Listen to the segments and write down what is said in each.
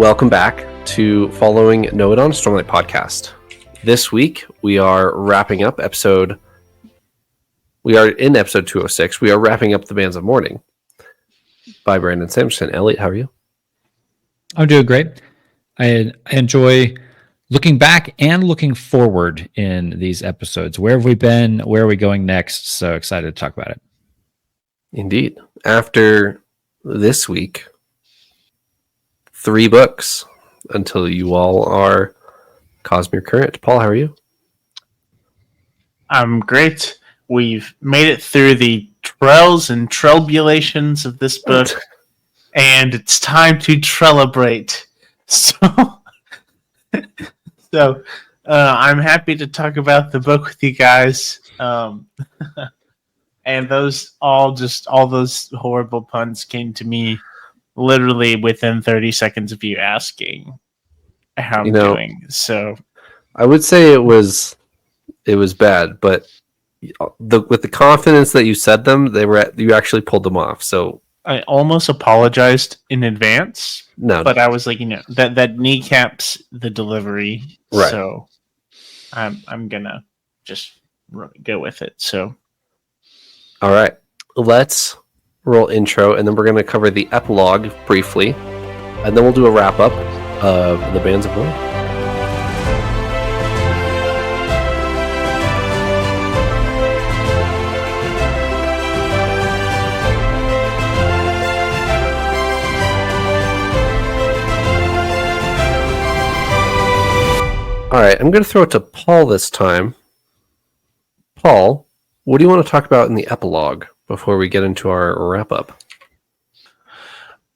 Welcome back to Following Know It on Stormlight podcast. This week we are wrapping up we are in episode 206. We are wrapping up The Bands of Mourning by Brandon Sanderson. Elliot, how are you? I'm doing great. I enjoy looking back and looking forward in these episodes. Where have we been? Where are we going next? So excited to talk about it. Indeed. After this week, 3 books until you all are Cosmere current. Paul, how are you? I'm great. We've made it through the Trells and Trellbulations of this book, and it's time to Trellebrate. So I'm happy to talk about the book with you guys. And all those horrible puns came to me literally within 30 seconds of you asking how I'm doing. So I would say it was bad, but with the confidence that you said them, you actually pulled them off. So I almost apologized in advance. No, but I was like, that kneecaps the delivery. Right. So I'm gonna just go with it. So all right, let's roll intro, and then we're going to cover the epilogue briefly, and then we'll do a wrap-up of The Bands of Mourning. All right, I'm going to throw it to Paul this time. Paul, what do you want to talk about in the epilogue before we get into our wrap-up?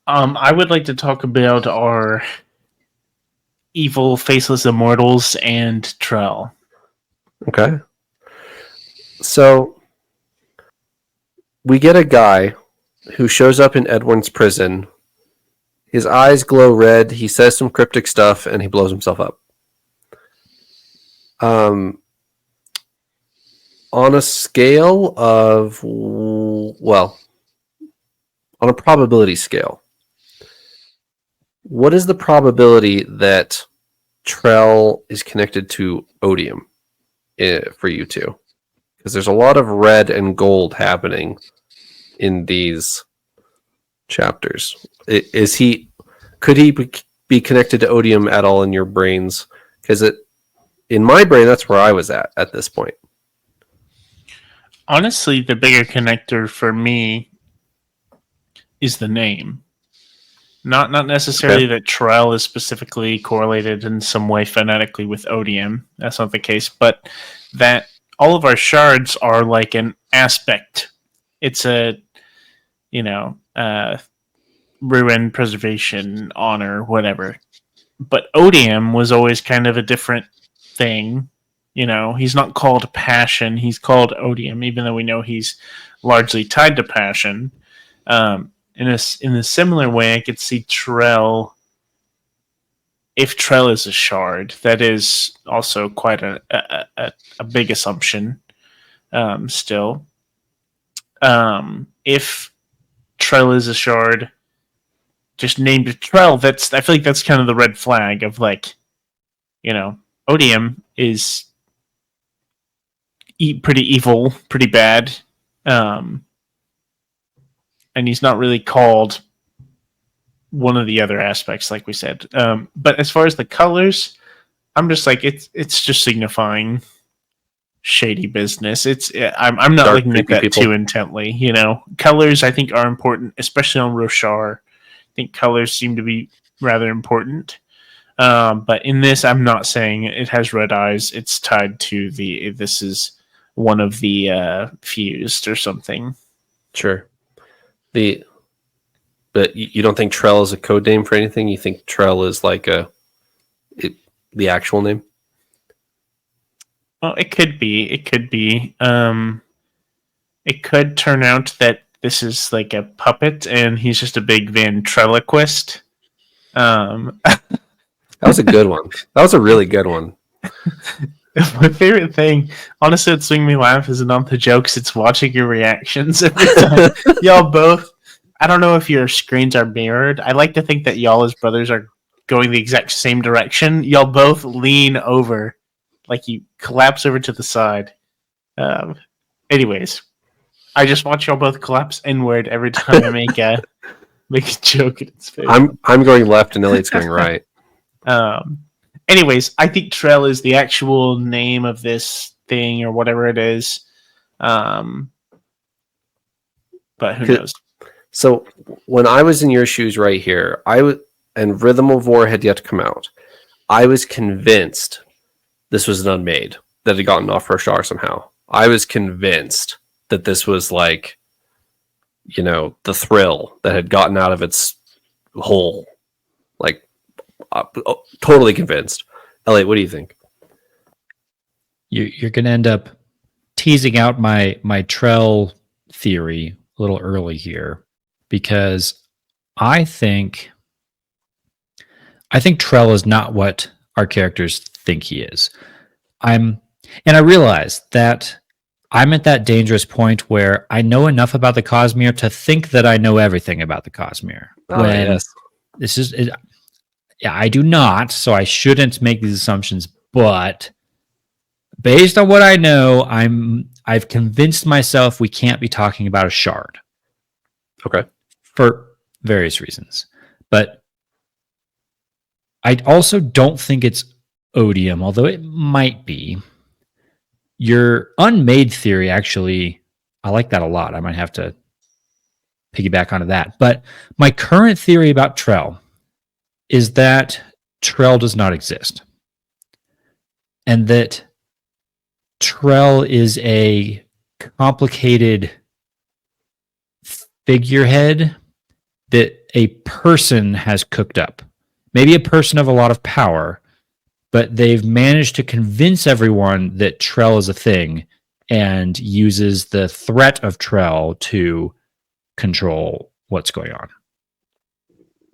I would like to talk about our evil, faceless immortals and Trell. Okay. So, we get a guy who shows up in Edwin's prison. His eyes glow red, he says some cryptic stuff, and he blows himself up. On a scale of, on a probability scale, what is the probability that Trell is connected to Odium for you two? Because there's a lot of red and gold happening in these chapters. Could he be connected to Odium at all in your brains? Because in my brain, that's where I was at this point. Honestly, the bigger connector for me is the name. Not necessarily that Trell is specifically correlated in some way phonetically with Odium. That's not the case, but that all of our shards are like an aspect. It's a, ruin, preservation, honor, whatever. But Odium was always kind of a different thing. He's not called Passion, he's called Odium, even though we know he's largely tied to Passion. In a similar way, I could see Trell, if Trell is a shard. That is also quite a big assumption still. If Trell is a shard, just named Trell, I feel like that's kind of the red flag of Odium is pretty evil, pretty bad, and he's not really called one of the other aspects, like we said. But as far as the colors, I'm just like it's just signifying shady business. I'm not looking at that too intently. Colors I think are important, especially on Roshar. I think colors seem to be rather important. But in this, I'm not saying it has red eyes. It's tied to this is one of the fused or something. Sure. But you don't think Trell is a code name for anything? You think Trell is like the actual name? Well, it could be. It could be. It could turn out that this is like a puppet and he's just a big ventriloquist. That was a good one. That was a really good one. My favorite thing, honestly, it's making me laugh is not the jokes, it's watching your reactions every time. Y'all both, I don't know if your screens are mirrored. I like to think that y'all as brothers are going the exact same direction, y'all both lean over, like you collapse over to the side. Anyways, I just watch y'all both collapse inward every time I make a joke in its face. I'm going left and Elliot's going right. Anyways, I think Trell is the actual name of this thing or whatever it is. But who knows? So when I was in your shoes right here, and Rhythm of War had yet to come out, I was convinced this was an unmade that had gotten off Roshar somehow. I was convinced that this was like, the thrill that had gotten out of its hole. Like, totally convinced. Elliot, what do you think? You're going to end up teasing out my Trell theory a little early here, because I think Trell is not what our characters think he is. And I realize that I'm at that dangerous point where I know enough about the Cosmere to think that I know everything about the Cosmere. Yes. This is, I do not, so I shouldn't make these assumptions. But based on what I know, I've convinced myself we can't be talking about a shard. Okay. For various reasons. But I also don't think it's odium, although it might be. Your unmade theory, actually, I like that a lot. I might have to piggyback onto that. But my current theory about Trell is that Trell does not exist. And that Trell is a complicated figurehead that a person has cooked up. Maybe a person of a lot of power, but they've managed to convince everyone that Trell is a thing and uses the threat of Trell to control what's going on.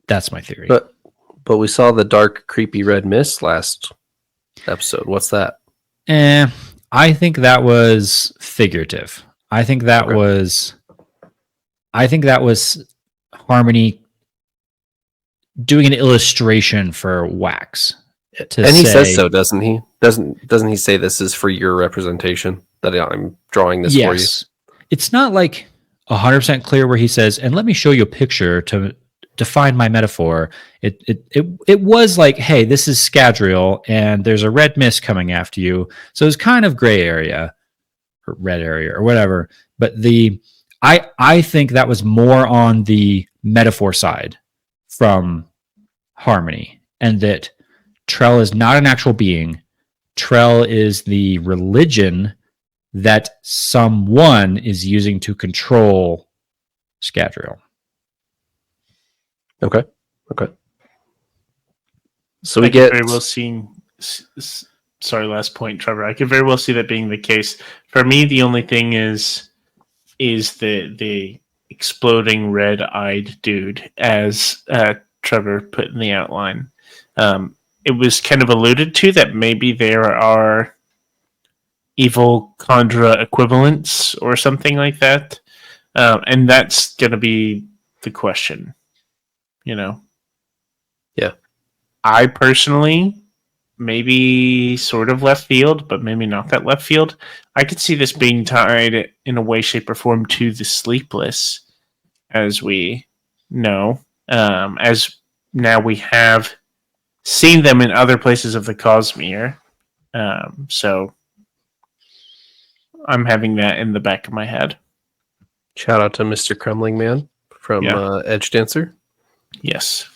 That's my theory. But we saw the dark, creepy red mist last episode. What's that? I think that was figurative. I think that was Harmony doing an illustration for Wax. He says so, doesn't he? Doesn't he say this is for your representation, that I'm drawing this for you? It's not like 100% clear where he says, and let me show you a picture to define my metaphor. It was like, hey, this is Scadrial, and there's a red mist coming after you. So it's kind of gray area, or red area, or whatever. But I think that was more on the metaphor side from Harmony, and that Trell is not an actual being. Trell is the religion that someone is using to control Scadrial. Okay. So I we get very well see. Sorry, last point, Trevor. I could very well see that being the case. For me, the only thing is the exploding red-eyed dude, as Trevor put in the outline. It was kind of alluded to that maybe there are evil Khandra equivalents or something like that, and that's going to be the question. Yeah. I personally, maybe sort of left field, but maybe not that left field. I could see this being tied in a way, shape, or form to the Sleepless, as we know, as now we have seen them in other places of the Cosmere. So I'm having that in the back of my head. Shout out to Mr. Kremling Man from Edge Dancer. Yes.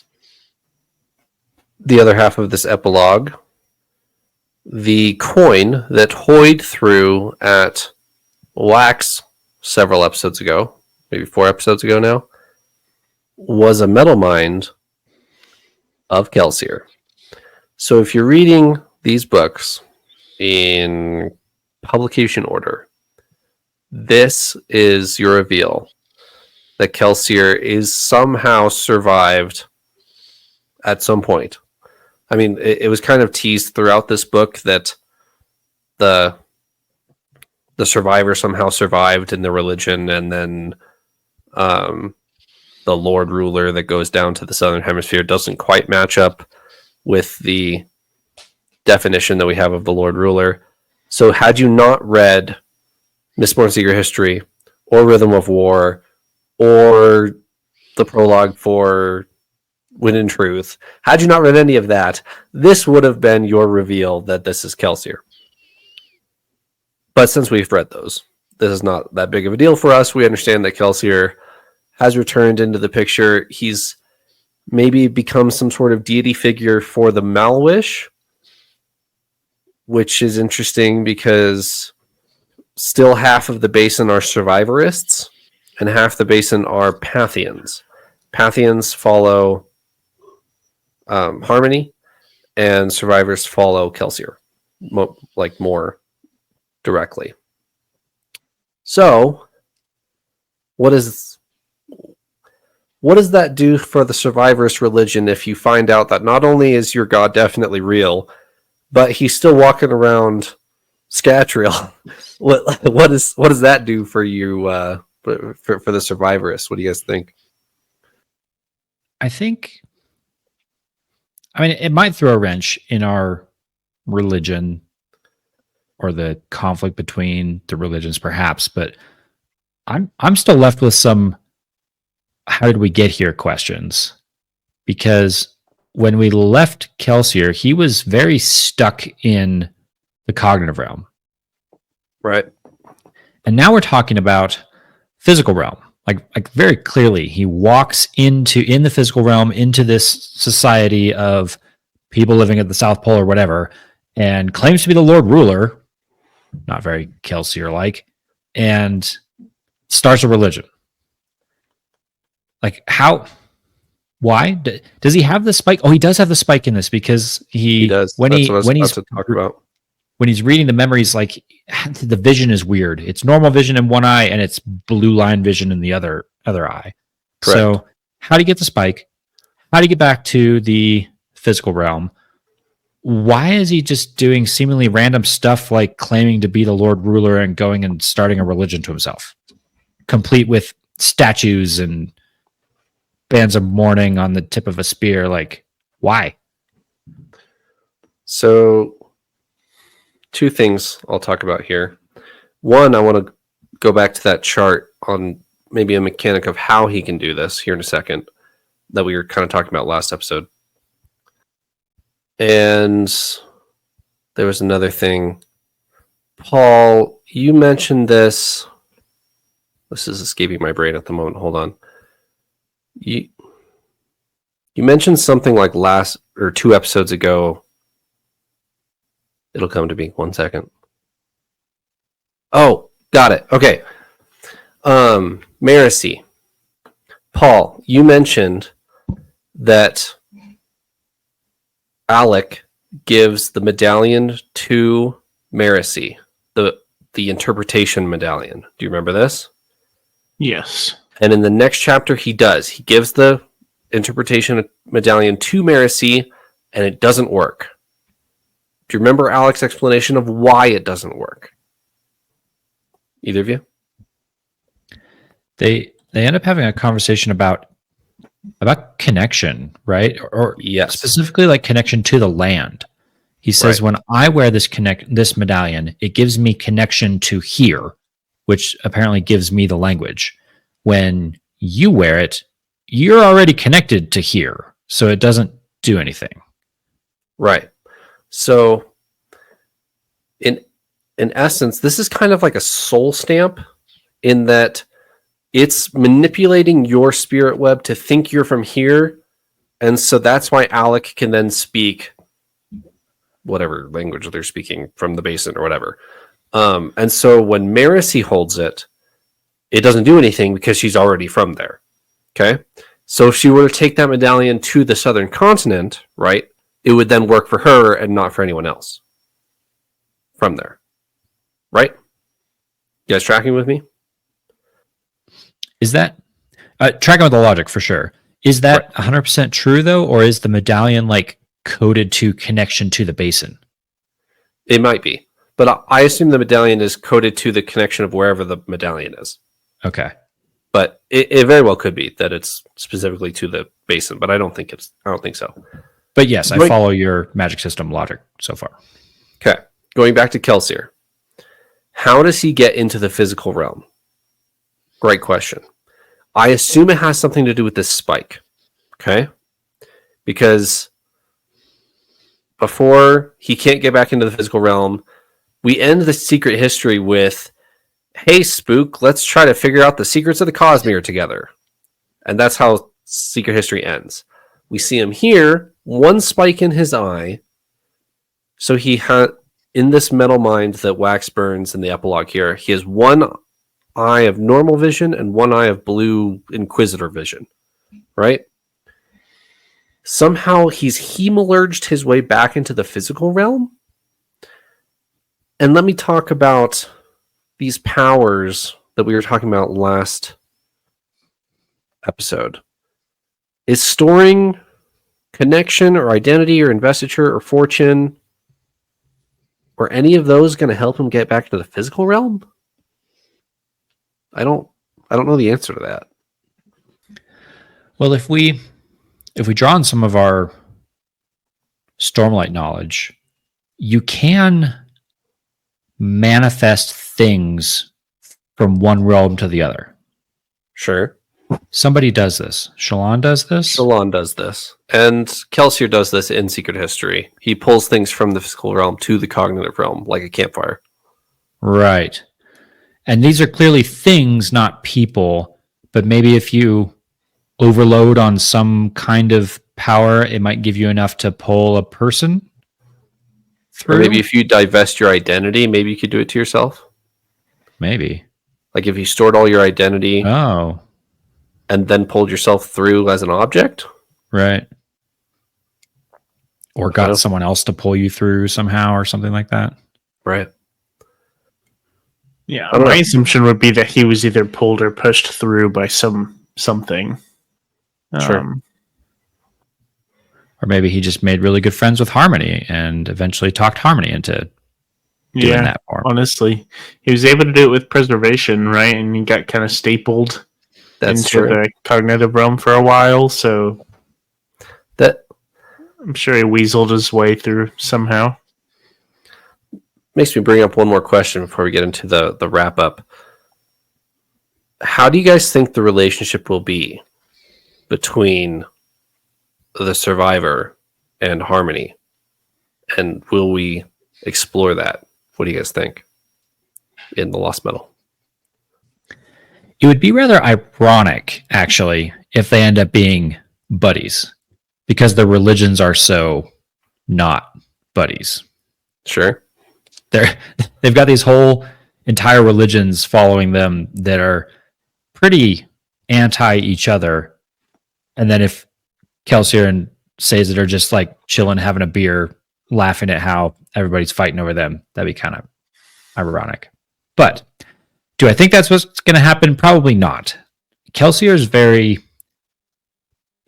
The other half of this epilogue, the coin that Hoyd threw at Wax several episodes ago, maybe 4 episodes ago now, was a metal mind of Kelsier. So if you're reading these books in publication order, this is your reveal that Kelsier is somehow survived at some point. I mean, it was kind of teased throughout this book that the survivor somehow survived in the religion, and then the Lord Ruler that goes down to the Southern Hemisphere doesn't quite match up. with the definition that we have of the Lord Ruler. So had you not read Mistborn Secret History or Rhythm of War or the prologue for Wind and Truth, had you not read any of that, this would have been your reveal that this is Kelsier. But since we've read those, this is not that big of a deal for us. We understand that Kelsier has returned into the picture. He's maybe become some sort of deity figure for the Malwish, which is interesting because still half of the basin are survivorists and half the basin are Pathians. Pathians follow Harmony, and survivors follow Kelsier, more directly. So, what does that do for the survivorist religion if you find out that not only is your god definitely real, but he's still walking around Scatriel? What does that do for you for the survivorists? What do you guys think? I mean, it might throw a wrench in our religion or the conflict between the religions, perhaps, but I'm still left with some how did we get here questions. Because when we left Kelsier, he was very stuck in the cognitive realm. Right. And now we're talking about physical realm. Like very clearly, he walks in the physical realm, into this society of people living at the South Pole or whatever, and claims to be the Lord Ruler, not very Kelsier-like, and starts a religion. Like, how? Why? Does he have the spike? Oh, he does have the spike in this because he does. When he's talk about. When he's reading the memories, like the vision is weird. It's normal vision in one eye and it's blue line vision in the other eye. Correct. So how do you get the spike? How do you get back to the physical realm? Why is he just doing seemingly random stuff like claiming to be the Lord Ruler and going and starting a religion to himself, complete with statues and bands of mourning on the tip of a spear? Like, why? So, two things I'll talk about here. One, I want to go back to that chart on maybe a mechanic of how he can do this here in a second that we were kind of talking about last episode. And there was another thing. Paul, you mentioned this. This is escaping my brain at the moment. Hold on. You mentioned something like last or 2 episodes ago. It'll come to me. 1 second. Oh, got it. Okay. Marisi. Paul, you mentioned that Alec gives the medallion to Marisi, the interpretation medallion. Do you remember this? Yes. And in the next chapter, he does. He gives the interpretation medallion to Marisi, and it doesn't work. Do you remember Alec's explanation of why it doesn't work? Either of you? They end up having a conversation about connection, right? Or yes, specifically like connection to the land. He says, right, when I wear this medallion, it gives me connection to here, which apparently gives me the language. When you wear it, you're already connected to here, so it doesn't do anything. Right. So, in essence, this is kind of like a soul stamp in that it's manipulating your spirit web to think you're from here, and so that's why Alec can then speak whatever language they're speaking from the basin or whatever. And so when Marisi holds it, it doesn't do anything because she's already from there. Okay? So if she were to take that medallion to the southern continent, right, it would then work for her and not for anyone else from there. Right? You guys tracking with me? Is that tracking with the logic for sure? Is that 100% true though, or is the medallion like coded to connection to the basin? It might be, but I assume the medallion is coded to the connection of wherever the medallion is. Okay, but it very well could be that it's specifically to the basin, but I don't think so. But yes, I Right. follow your magic system logic so far. Okay. Going back to Kelsier. How does he get into the physical realm? Great question. I assume it has something to do with this spike. Okay? Because before he can't get back into the physical realm, we end the secret history with, hey, Spook, let's try to figure out the secrets of the Cosmere together. And that's how secret history ends. We see him here, one spike in his eye. So he had, in this metal mind that wax burns in the epilogue here, he has one eye of normal vision and one eye of blue Inquisitor vision. Right? Somehow he's hemalurged his way back into the physical realm. And let me talk about these powers that we were talking about last episode. Is storing connection or identity or investiture or fortune or any of those going to help him get back to the physical realm? I don't know the answer to that. Well, if we draw on some of our Stormlight knowledge, you can manifest things from one realm to the other. Sure. Somebody does this. Shallan does this. Shallan does this. And Kelsier does this in Secret History. He pulls things from the physical realm to the cognitive realm, like a campfire. Right. And these are clearly things, not people. But maybe if you overload on some kind of power, it might give you enough to pull a person through. Or maybe if you divest your identity, maybe you could do it to yourself. Maybe. Like if you stored all your identity Oh, and then pulled yourself through as an object. right. Or got someone else to pull you through somehow or something like that. Right. Yeah, I don't my know. assumption would be that he was either pulled or pushed through by something. Sure. Or maybe he just made really good friends with Harmony and eventually talked Harmony into doing Yeah, that for him. honestly. He was able to do it with preservation, right? And he got kind of stapled That's into true. the cognitive realm for a while, so That I'm sure he weaseled his way through somehow. makes me bring up one more question before we get into the wrap up. How do you guys think the relationship will be between the survivor and Harmony? And will we explore that? What do you guys think in the Lost Metal? It would be rather ironic, actually, if they end up being buddies because their religions are so not buddies. Sure. They've got these whole entire religions following them that are pretty anti each other. And then if Kelsier and Sazed are just like chilling, having a beer, laughing at how everybody's fighting over them, that'd be kind of ironic. But do I think that's what's going to happen? Probably not. Kelsier is very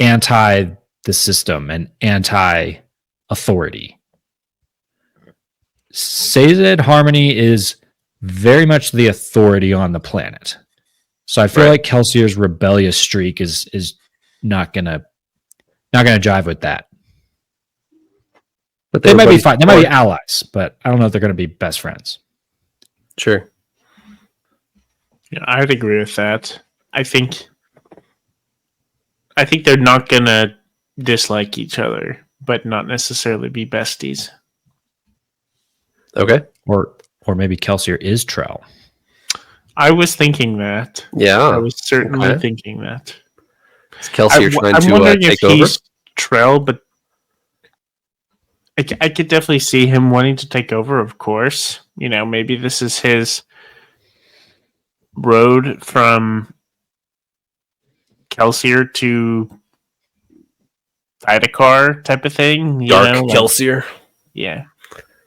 anti the system and anti authority. Sazed Harmony is very much the authority on the planet. So I feel Right. like Kelsier's rebellious streak is not gonna jive with that. But They might be buddies fine. They might be before. allies, but I don't know if they're going to be best friends. Sure. Yeah, I'd agree with that. I think they're not gonna dislike each other, but not necessarily be besties. Okay. Or maybe Kelsier is Trell. I was thinking that. Yeah. I was certainly okay. thinking that. Is Kelsier trying I'm to wondering if take over? he's Trell, but I could definitely see him wanting to take over, of course. You know, maybe this is his road from Kelsier to Thydakar type of thing. You Dark know, like- Kelsier. yeah.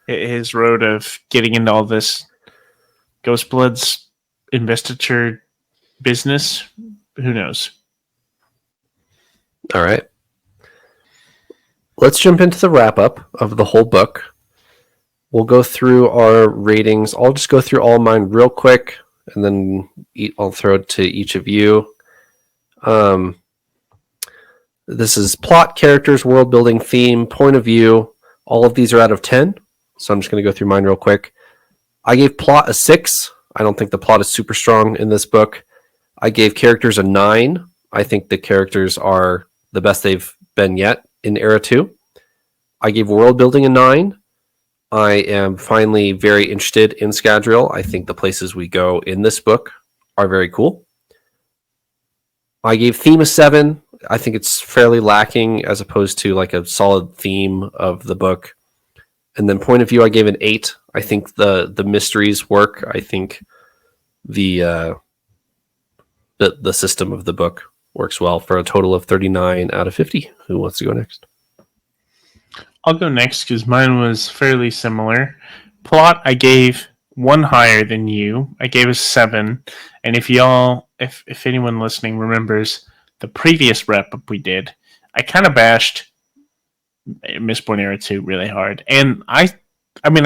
His road of getting into all this Ghostblood's investiture business. Who knows? All right. Let's jump into the wrap up of the whole book. We'll go through our ratings. I'll just go through all mine real quick, and then I'll throw it to each of you. This is plot, characters, world building, theme, point of view. All of these are out of 10. So I'm just going to go through mine real quick. I gave plot a 6. I don't think the plot is super strong in this book. I gave characters a 9. I think the characters are the best they've been yet in Era 2. I gave world building a 9. I am finally very interested in Scadrial. I think the places we go in this book are very cool. I gave theme a 7. I think it's fairly lacking as opposed to like a solid theme of the book. And then point of view, I gave an 8. I think the mysteries work. I think the system of the book works well for a total of 39 out of 50. Who wants to go next? I'll go next because mine was fairly similar. Plot, I gave one higher than you. I gave a 7. And if anyone listening remembers the previous wrap-up we did, I kind of bashed Mistborn Era 2 really hard. And I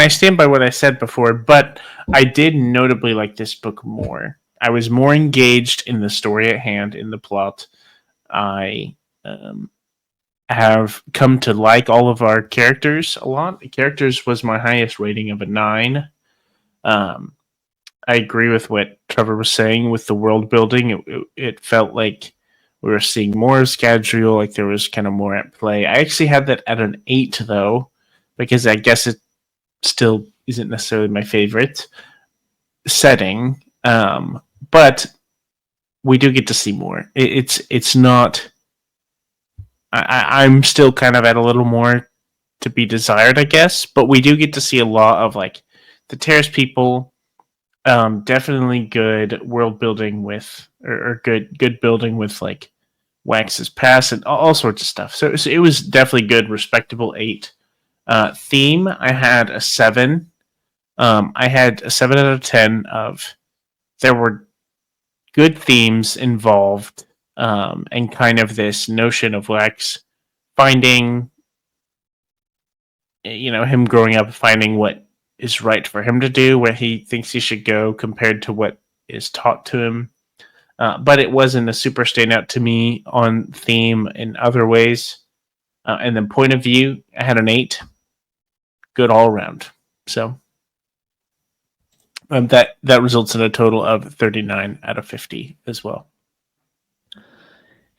stand by what I said before, but I did notably like this book more. I was more engaged in the story at hand, in the plot. I have come to like all of our characters a lot. The characters was my highest rating of a 9. I agree with what Trevor was saying with the world building. It felt like we were seeing more of Scadrial, like there was kind of more at play. I actually had that at an 8, though, because I guess it still isn't necessarily my favorite setting. But we do get to see more. It's not... I'm still kind of at a little more to be desired, I guess, but we do get to see a lot of like the Terrace people. Definitely good world building with, or good building with like Wax's past and all sorts of stuff. So it was definitely good, respectable 8. Theme, I had a 7. I had a 7 out of 10 of there were good themes involved. And kind of this notion of Wax finding, him growing up, finding what is right for him to do, where he thinks he should go compared to what is taught to him. But it wasn't a super standout to me on theme in other ways. And then point of view, I had an 8. Good all around. So that results in a total of 39 out of 50 as well.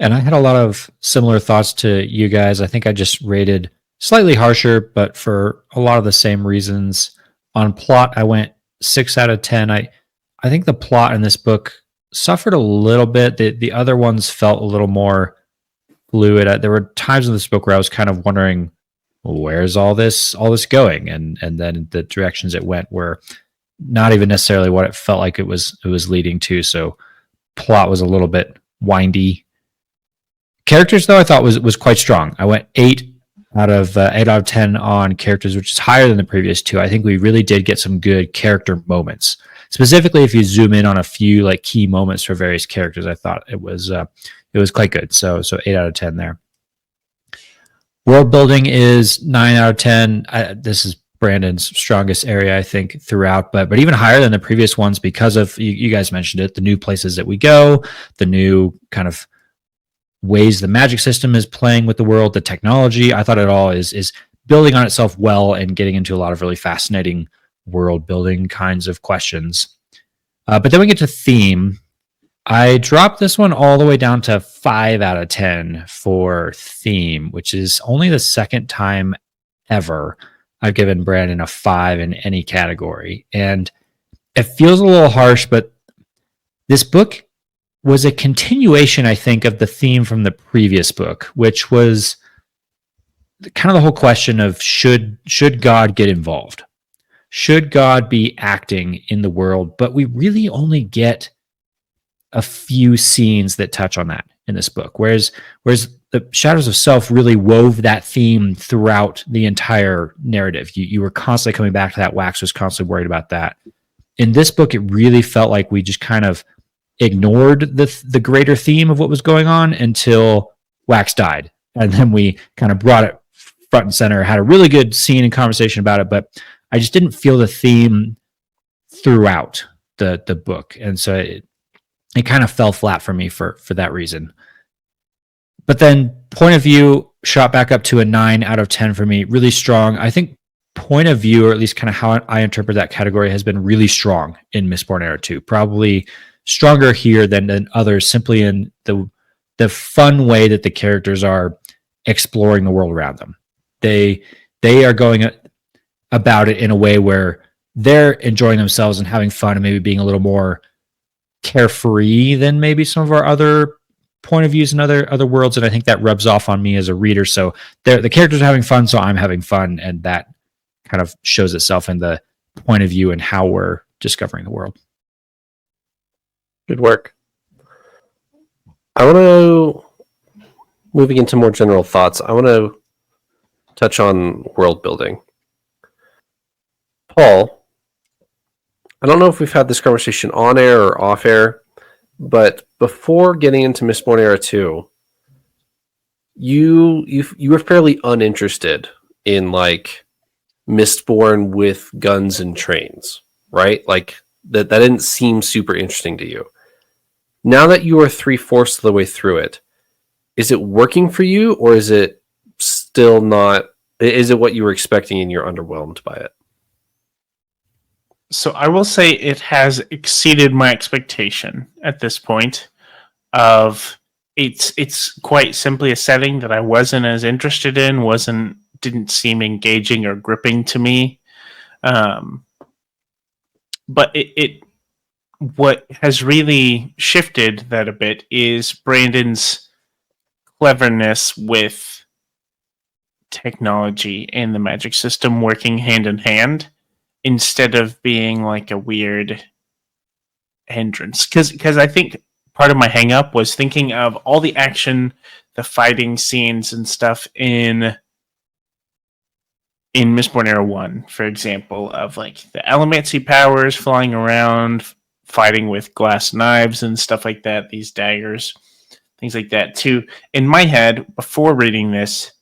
And I had a lot of similar thoughts to you guys. I think I just rated slightly harsher, but for a lot of the same reasons. On plot, I went 6 out of 10. I think the plot in this book suffered a little bit. The other ones felt a little more fluid. There were times in this book where I was kind of wondering, where's all this going? And then the directions it went were not even necessarily what it felt like it was leading to. So plot was a little bit windy. Characters, though, I thought was quite strong. I went 8 out of 10 on characters, which is higher than the previous 2. I think we really did get some good character moments. Specifically, if you zoom in on a few like key moments for various characters, I thought it was quite good. So 8 out of 10 there. World building is 9 out of 10. This is Brandon's strongest area, I think, throughout, but even higher than the previous ones because of, you guys mentioned it, the new places that we go, the new kind of ways the magic system is playing with the world, the technology. I thought it all is building on itself well and getting into a lot of really fascinating world building kinds of questions. But then we get to theme. I dropped this one all the way down to 5 out of 10 for theme, which is only the second time ever I've given Brandon a 5 in any category. And it feels a little harsh, but this book was a continuation, I think, of the theme from the previous book, which was kind of the whole question of should God get involved? Should God be acting in the world? But we really only get a few scenes that touch on that in this book, whereas the Shadows of Self really wove that theme throughout the entire narrative. You were constantly coming back to that. Wax was constantly worried about that. In this book, it really felt like we just kind of ignored the greater theme of what was going on until Wax died. And then we kind of brought it front and center, had a really good scene and conversation about it, but I just didn't feel the theme throughout the book. And so it kind of fell flat for me for that reason. But then point of view shot back up to a 9 out of 10 for me. Really strong. I think point of view, or at least kind of how I interpret that category, has been really strong in Mistborn Era 2. Probably stronger here than others, simply in the fun way that the characters are exploring the world around them. They are going about it in a way where they're enjoying themselves and having fun and maybe being a little more carefree than maybe some of our other point of views in other worlds, and I think that rubs off on me as a reader. So the characters are having fun, so I'm having fun, and that kind of shows itself in the point of view and how we're discovering the world. Good work. I want to, moving into more general thoughts, I want to touch on world building. Paul, I don't know if we've had this conversation on air or off air, but before getting into Mistborn Era 2, you were fairly uninterested in like Mistborn with guns and trains, right? Like that didn't seem super interesting to you. Now that you are 3/4 of the way through it, is it working for you, or is it still not? Is it what you were expecting and you're underwhelmed by it? So I will say it has exceeded my expectation at this point. Of it's quite simply a setting that I wasn't as interested in, didn't seem engaging or gripping to me. But it what has really shifted that a bit is Brandon's cleverness with technology and the magic system working hand in hand, instead of being like a weird hindrance. Because I think part of my hang up was thinking of all the action, the fighting scenes and stuff in Mistborn Era 1, for example, of like the Elemancy powers flying around, fighting with glass knives and stuff like that, these daggers, things like that too. In my head, before reading this,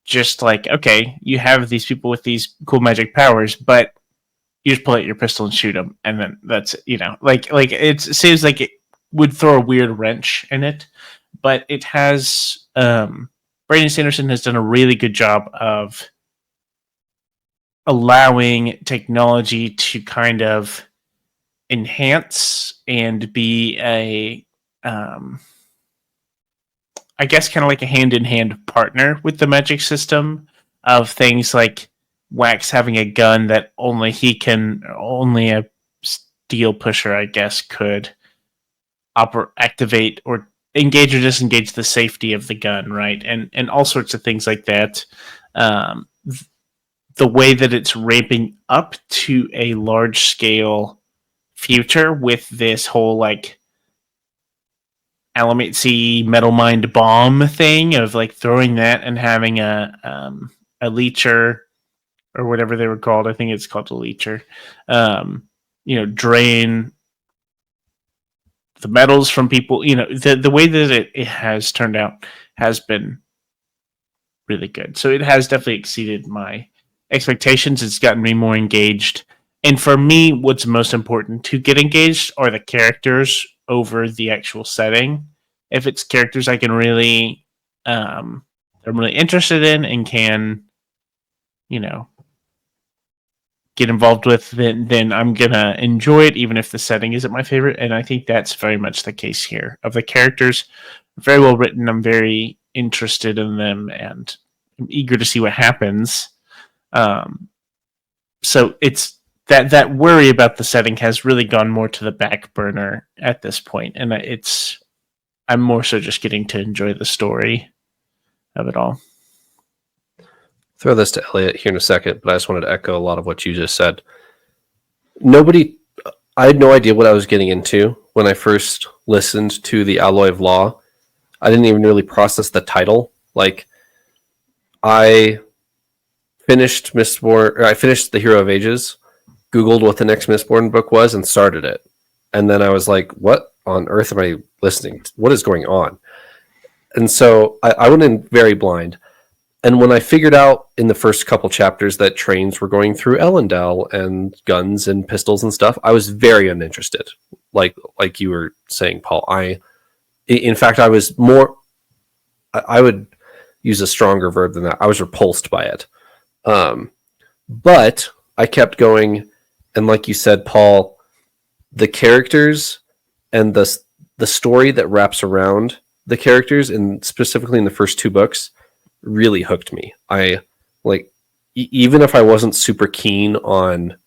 just like, okay, you have these people with these cool magic powers, but you just pull out your pistol and shoot them, and then that's it, like it seems like it would throw a weird wrench in it, but it has. Brandon Sanderson has done a really good job of allowing technology to kind of enhance and be I guess kind of like a hand-in-hand partner with the magic system, of things like Wax having a gun that only a steel pusher, I guess, could activate or engage or disengage the safety of the gun, right? And all sorts of things like that. The way that it's ramping up to a large-scale future with this whole like Alamancy metal mind bomb thing of like throwing that and having a leecher or whatever they were called. I think it's called a leecher. Drain the metals from people. The way that it has turned out has been really good. So it has definitely exceeded my expectations. It's gotten me more engaged. And for me, what's most important to get engaged are the characters over the actual setting. If it's characters I can really, I'm really interested in and can, get involved with, then I'm gonna enjoy it, even if the setting isn't my favorite. And I think that's very much the case here. Of the characters, very well written. I'm very interested in them, and I'm eager to see what happens. So it's that worry about the setting has really gone more to the back burner at this point, and I'm more so just getting to enjoy the story of it all. Throw this to Eliot here in a second, but I just wanted to echo a lot of what you just said. I had no idea what I was getting into when I first listened to The Alloy of Law. I didn't even really process the title. Like, I finished The Hero of Ages, Googled what the next Mistborn book was, and started it. And then I was like, what on earth am I listening to? What is going on? And so I went in very blind. And when I figured out in the first couple chapters that trains were going through Ellendale and guns and pistols and stuff, I was very uninterested. Like you were saying, Paul. In fact, I was more I would use a stronger verb than that. I was repulsed by it. But I kept going, and like you said, Paul, the characters and the story that wraps around the characters, and specifically in the first 2 books, really hooked me. I like, even if I wasn't super keen on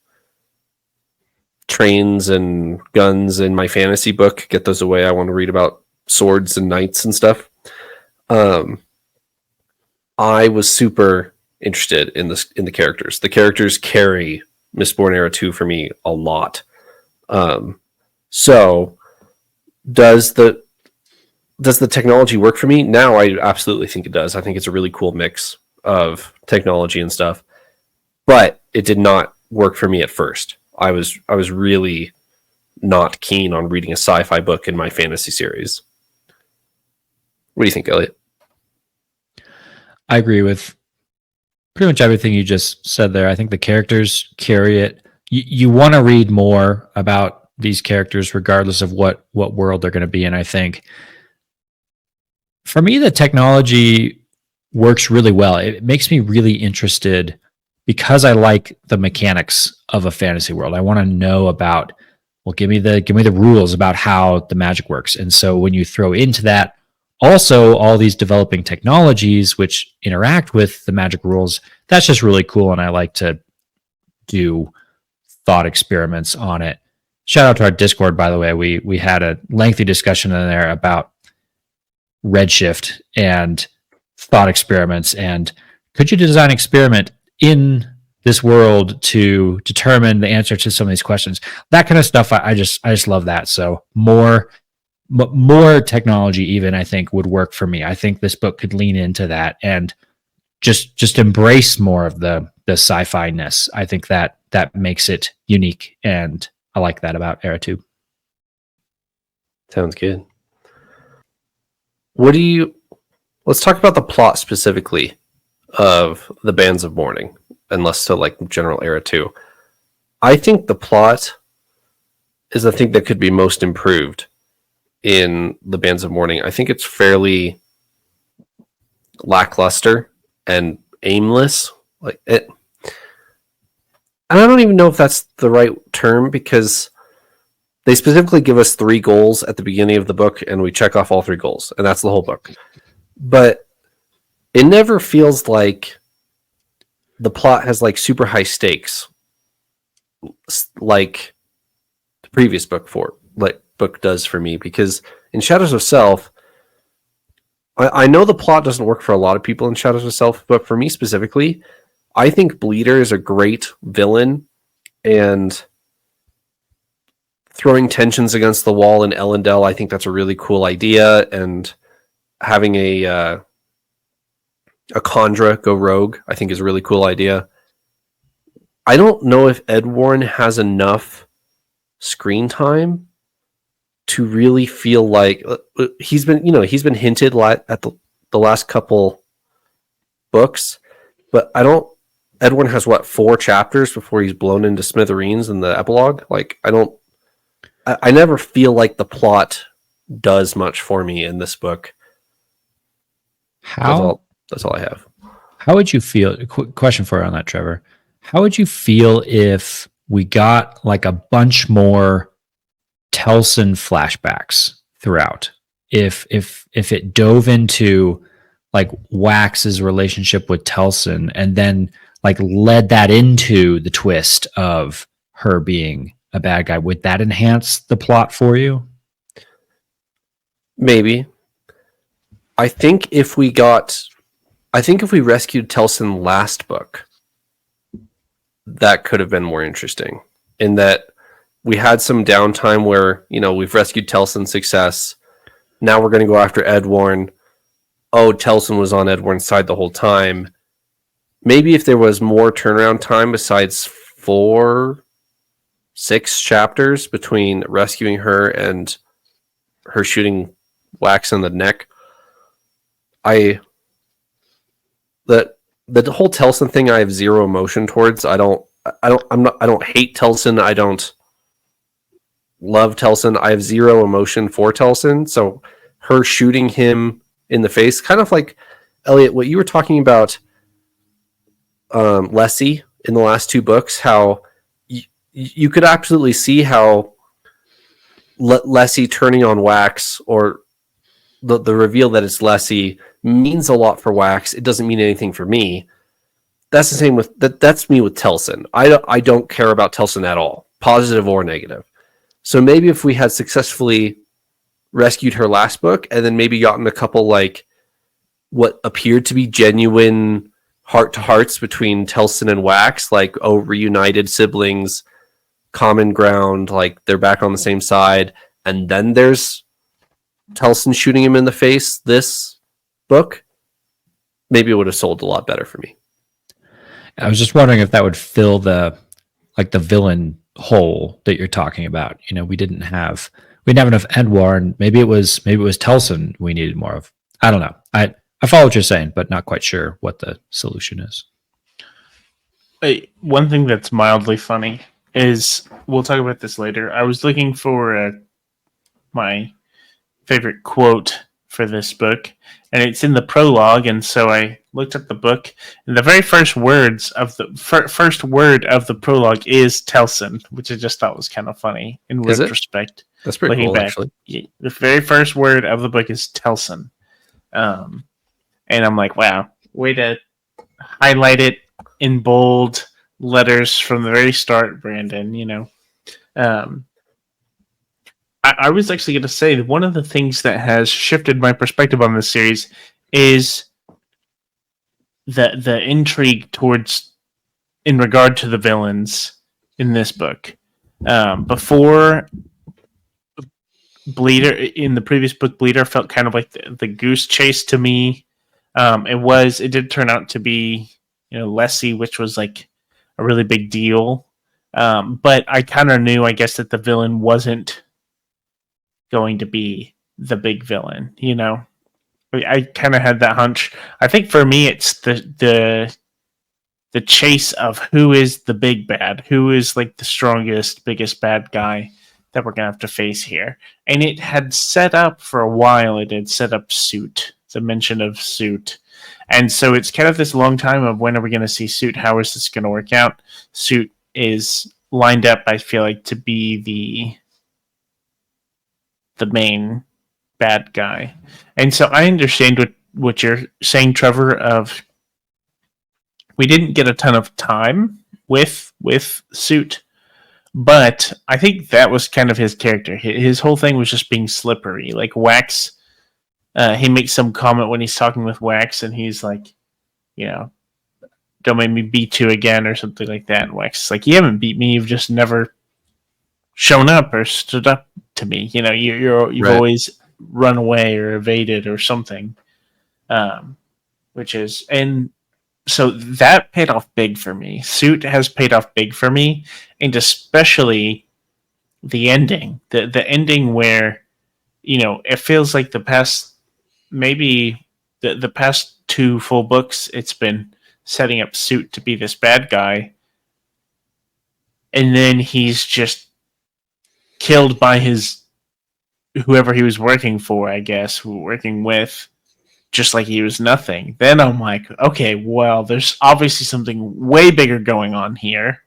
trains and guns in my fantasy book, get those away. I want to read about swords and knights and stuff. I was super interested in the characters. The characters carry Mistborn Era 2 for me a lot. So does the technology work for me? Now I absolutely think it does. I think it's a really cool mix of technology and stuff. But it did not work for me at first. I was really not keen on reading a sci-fi book in my fantasy series. What do you think, Eliot? I agree with pretty much everything you just said there. I think the characters carry it. You want to read more about these characters regardless of what world they're going to be in. I think for me, the technology works really well. It makes me really interested because I like the mechanics of a fantasy world. I want to know about, well, give me the rules about how the magic works. And so when you throw into that also all these developing technologies which interact with the magic rules, that's just really cool. And I like to do thought experiments on it. Shout out to our Discord, by the way. We had a lengthy discussion in there about redshift and thought experiments, and could you design an experiment in this world to determine the answer to some of these questions? That kind of stuff, I just love that. So more technology even, I think, would work for me. I think this book could lean into that and just embrace more of the sci-fi-ness. I think that makes it unique, and I like that about Era 2. Sounds good. Let's talk about the plot specifically of the Bands of Mourning, and less so like general Era 2. I think the plot is the thing that could be most improved in the Bands of Mourning. I think it's fairly lackluster and aimless. Like it, and I don't even know if that's the right term, because they specifically give us 3 goals at the beginning of the book, and we check off all 3 goals, and that's the whole book. But it never feels like the plot has like super high stakes, like the previous book does for me. Because in Shadows of Self, I know the plot doesn't work for a lot of people in Shadows of Self, but for me specifically, I think Bleeder is a great villain, and throwing tensions against the wall in Ellendale, I think that's a really cool idea, and having a Khandra go rogue, I think is a really cool idea. I don't know if Ed Warren has enough screen time to really feel like he's been hinted at the last couple books, but Ed Warren has 4 chapters before he's blown into smithereens in the epilogue. Like I never feel like the plot does much for me in this book. That's all I have. How would you feel? Question for you on that, Trevor. How would you feel if we got like a bunch more Telson flashbacks throughout? If it dove into like Wax's relationship with Telson, and then like led that into the twist of her being a bad guy, would that enhance the plot for you? Maybe. I think if we rescued Telson last book, that could have been more interesting, in that we had some downtime where, we've rescued Telson, success. Now we're going to go after Ed Warren. Oh, Telson was on Ed Warren's side the whole time. Maybe if there was more turnaround time besides 4-6 chapters between rescuing her and her shooting Wax in the neck. The whole Telson thing, I have zero emotion towards. I don't hate Telson. I don't love Telson. I have zero emotion for Telson. So her shooting him in the face, kind of like Eliot, what you were talking about, Lessie in the last two books, how you could absolutely see how Lessie turning on Wax, or the reveal that it's Lessie, means a lot for Wax. It doesn't mean anything for me. That's the same with that's me with Telsin. I don't care about Telsin at all, positive or negative. So maybe if we had successfully rescued her last book and then maybe gotten a couple like what appeared to be genuine heart-to-hearts between Telsin and Wax, like, oh, reunited siblings, common ground, like they're back on the same side, and then there's Telsin shooting him in the face this book, maybe it would have sold a lot better for me. I was just wondering if that would fill the villain hole that you're talking about. You know, we didn't have enough Endwar, and maybe it was Telsin we needed more of. I don't know. I follow what you're saying, but not quite sure what the solution is. One thing that's mildly funny is, we'll talk about this later. I was looking for my favorite quote for this book, and it's in the prologue, and so I looked up the book, and the very first words of the first word of the prologue is Telsin, which I just thought was kind of funny in retrospect. That's pretty cool, back. Actually. The very first word of the book is Telsin. And I'm like, wow, way to highlight it in bold letters from the very start, Brandon. You know, I was actually going to say that one of the things that has shifted my perspective on this series is the intrigue in regard to the villains in this book. Before Bleeder, in the previous book, Bleeder felt kind of like the goose chase to me. It did turn out to be, Lessie, which was like a really big deal. But I kind of knew, I guess, that the villain wasn't going to be the big villain, I kind of had that hunch. I think for me, it's the chase of who is the big bad, who is like the strongest, biggest bad guy that we're gonna have to face here. And it had set up for a while. It had set up Suit, the mention of Suit, and so it's kind of this long time of when are we going to see Suit? How is this going to work out? Suit is lined up, I feel like, to be the main bad guy. And so I understand what you're saying, Trevor, of we didn't get a ton of time with Suit, but I think that was kind of his character. His whole thing was just being slippery. Like Wax, he makes some comment when he's talking with Wax, and he's like, don't make me beat you again or something like that. And Wax is like, you haven't beat me. You've just never shown up or stood up to me. You've right. Always run away or evaded or something. And so that paid off big for me. Suit has paid off big for me, and especially the ending. The ending where, it feels like the past two full books, it's been setting up Suit to be this bad guy, and then he's just killed by whoever he was working for, I guess, working with, just like he was nothing. Then I'm like, okay, well, there's obviously something way bigger going on here.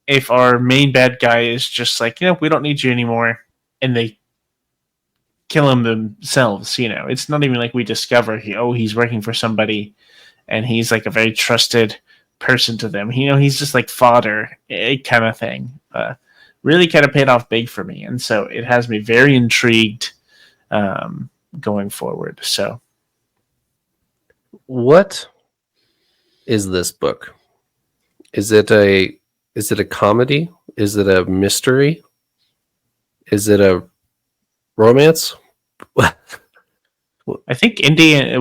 If our main bad guy is just like, we don't need you anymore, and they kill him themselves, it's not even like we discover he's working for somebody and he's like a very trusted person to them. He's just like fodder, kind of thing. Really kind of paid off big for me, and so it has me very intrigued going forward. So, what is this book? Is it a comedy? Is it a mystery? Is it a romance? I think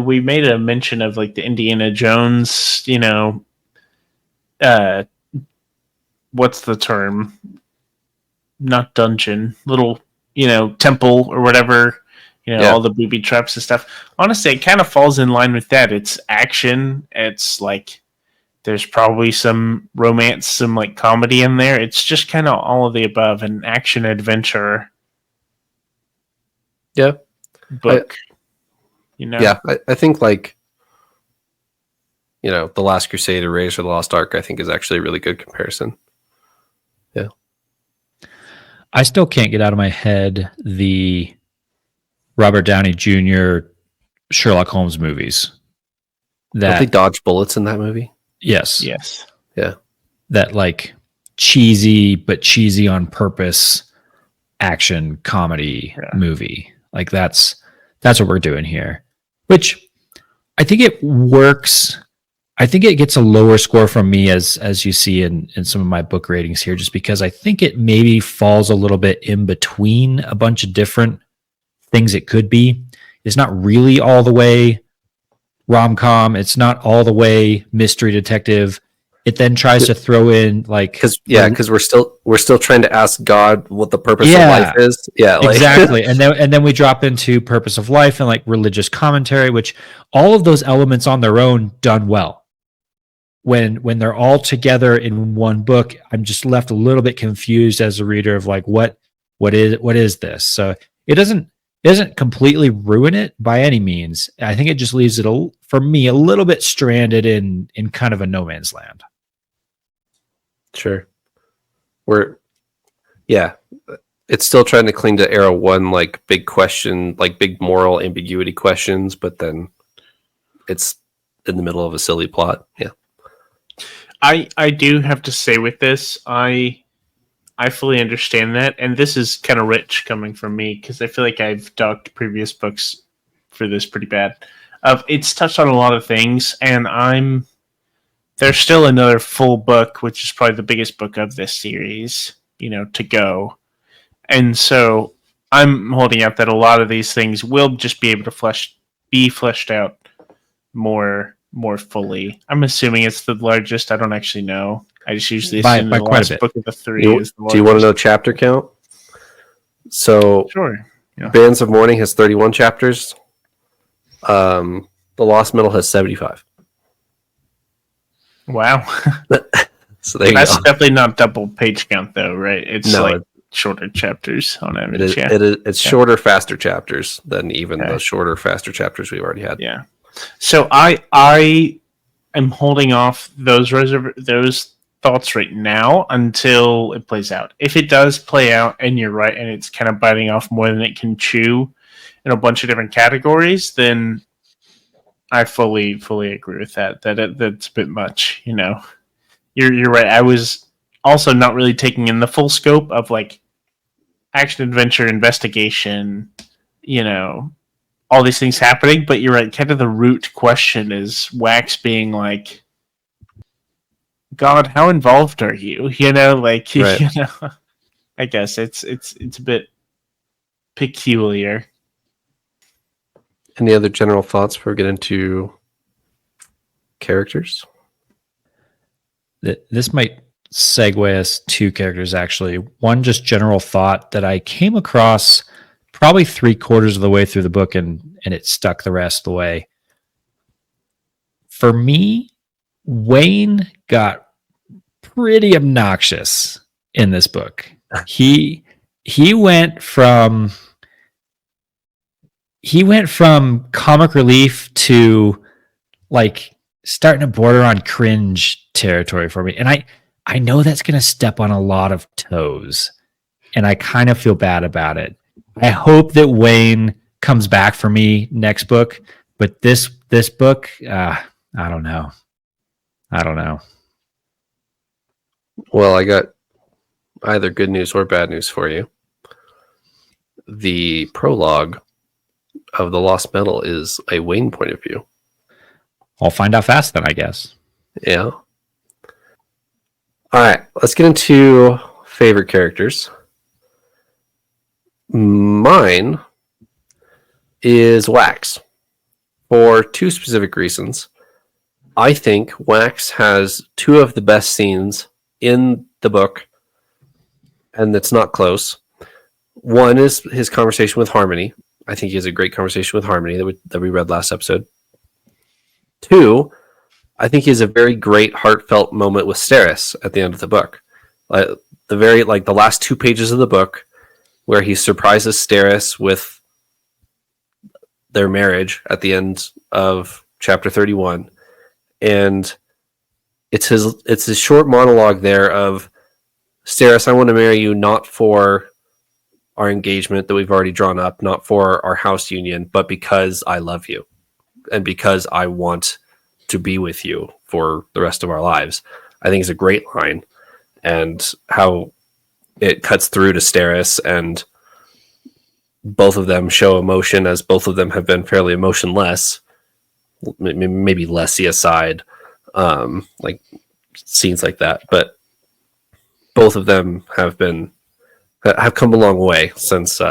we made a mention of like the Indiana Jones, what's the term? Not dungeon, little, temple or whatever, all the booby traps and stuff. Honestly, it kind of falls in line with that. It's action. It's like, there's probably some romance, some like comedy in there. It's just kind of all of the above, an action adventure. Yeah. Book. You know? Yeah, I think like, The Last Crusade or Raiders of the Lost Ark, I think is actually a really good comparison. Yeah. I still can't get out of my head the Robert Downey Jr. Sherlock Holmes movies. Don't they dodge bullets in that movie? Yes. Yes. Yeah. That like cheesy, but cheesy on purpose action comedy movie. Like that's what we're doing here, which I think it works. I think it gets a lower score from me as you see in some of my book ratings here, just because I think it maybe falls a little bit in between a bunch of different things it could be. It's not really all the way rom-com. It's not all the way mystery detective. It then tries to throw in like because we're still trying to ask God what the purpose of life is. Yeah, like, exactly. and then we drop into purpose of life and like religious commentary, which all of those elements on their own done well. When they're all together in one book, I'm just left a little bit confused as a reader of like what is this? So it doesn't completely ruin it by any means. I think it just leaves it for me a little bit stranded in kind of a no man's land. Sure. It's still trying to cling to Era 1, like big question, like big moral ambiguity questions, but then it's in the middle of a silly plot. Yeah. I do have to say with this, I fully understand that, and this is kind of rich coming from me because I feel like I've docked previous books for this pretty bad. It's touched on a lot of things, and there's still another full book, which is probably the biggest book of this series, to go. And so I'm holding out that a lot of these things will just be able to be fleshed out more fully. I'm assuming it's the largest. I don't actually know. I just usually assume the last book of the three is the largest. Do you want to know chapter count? So sure. Yeah. Bands of Mourning has 31 chapters. The Lost Metal has 75. Wow. So that's definitely not double page count though, right? It's shorter chapters on average. It's shorter, faster chapters than even the shorter, faster chapters we've already had. Yeah. So I am holding off those thoughts right now until it plays out. If it does play out and you're right and it's kind of biting off more than it can chew in a bunch of different categories, then I fully agree with that. That's a bit much, You're right. I was also not really taking in the full scope of like action adventure investigation, all these things happening, but you're right. Kind of the root question is Wax being like, God, how involved are you? Right. I guess it's a bit peculiar. Any other general thoughts before we get into characters? This might segue us to characters, actually. One just general thought that I came across probably 3/4 of the way through the book, and it stuck the rest of the way. For me, Wayne got pretty obnoxious in this book. He went from comic relief to like starting to border on cringe territory for me. And I know that's going to step on a lot of toes, and I kind of feel bad about it. I hope that Wayne comes back for me next book, but this book, I don't know. Well, I got either good news or bad news for you. The prologue of The Lost Metal is a Wayne point of view. I'll find out fast then, I guess. Yeah. All right, let's get into favorite characters. Mine is Wax for two specific reasons. I think Wax has two of the best scenes in the book, and it's not close. One is his conversation with Harmony. I think he has a great conversation with Harmony that we read last episode. Two, I think he has a very great heartfelt moment with Steris at the end of the book. The last 2 pages of the book, where he surprises Steris with their marriage at the end of chapter 31, and it's his short monologue there of, Steris, I want to marry you not for our engagement that we've already drawn up, not for our house union, but because I love you and because I want to be with you for the rest of our lives. I think it's a great line, and how it cuts through to Steris, and both of them show emotion, as both of them have been fairly emotionless, maybe Lessie aside, like scenes like that, but both of them have come a long way since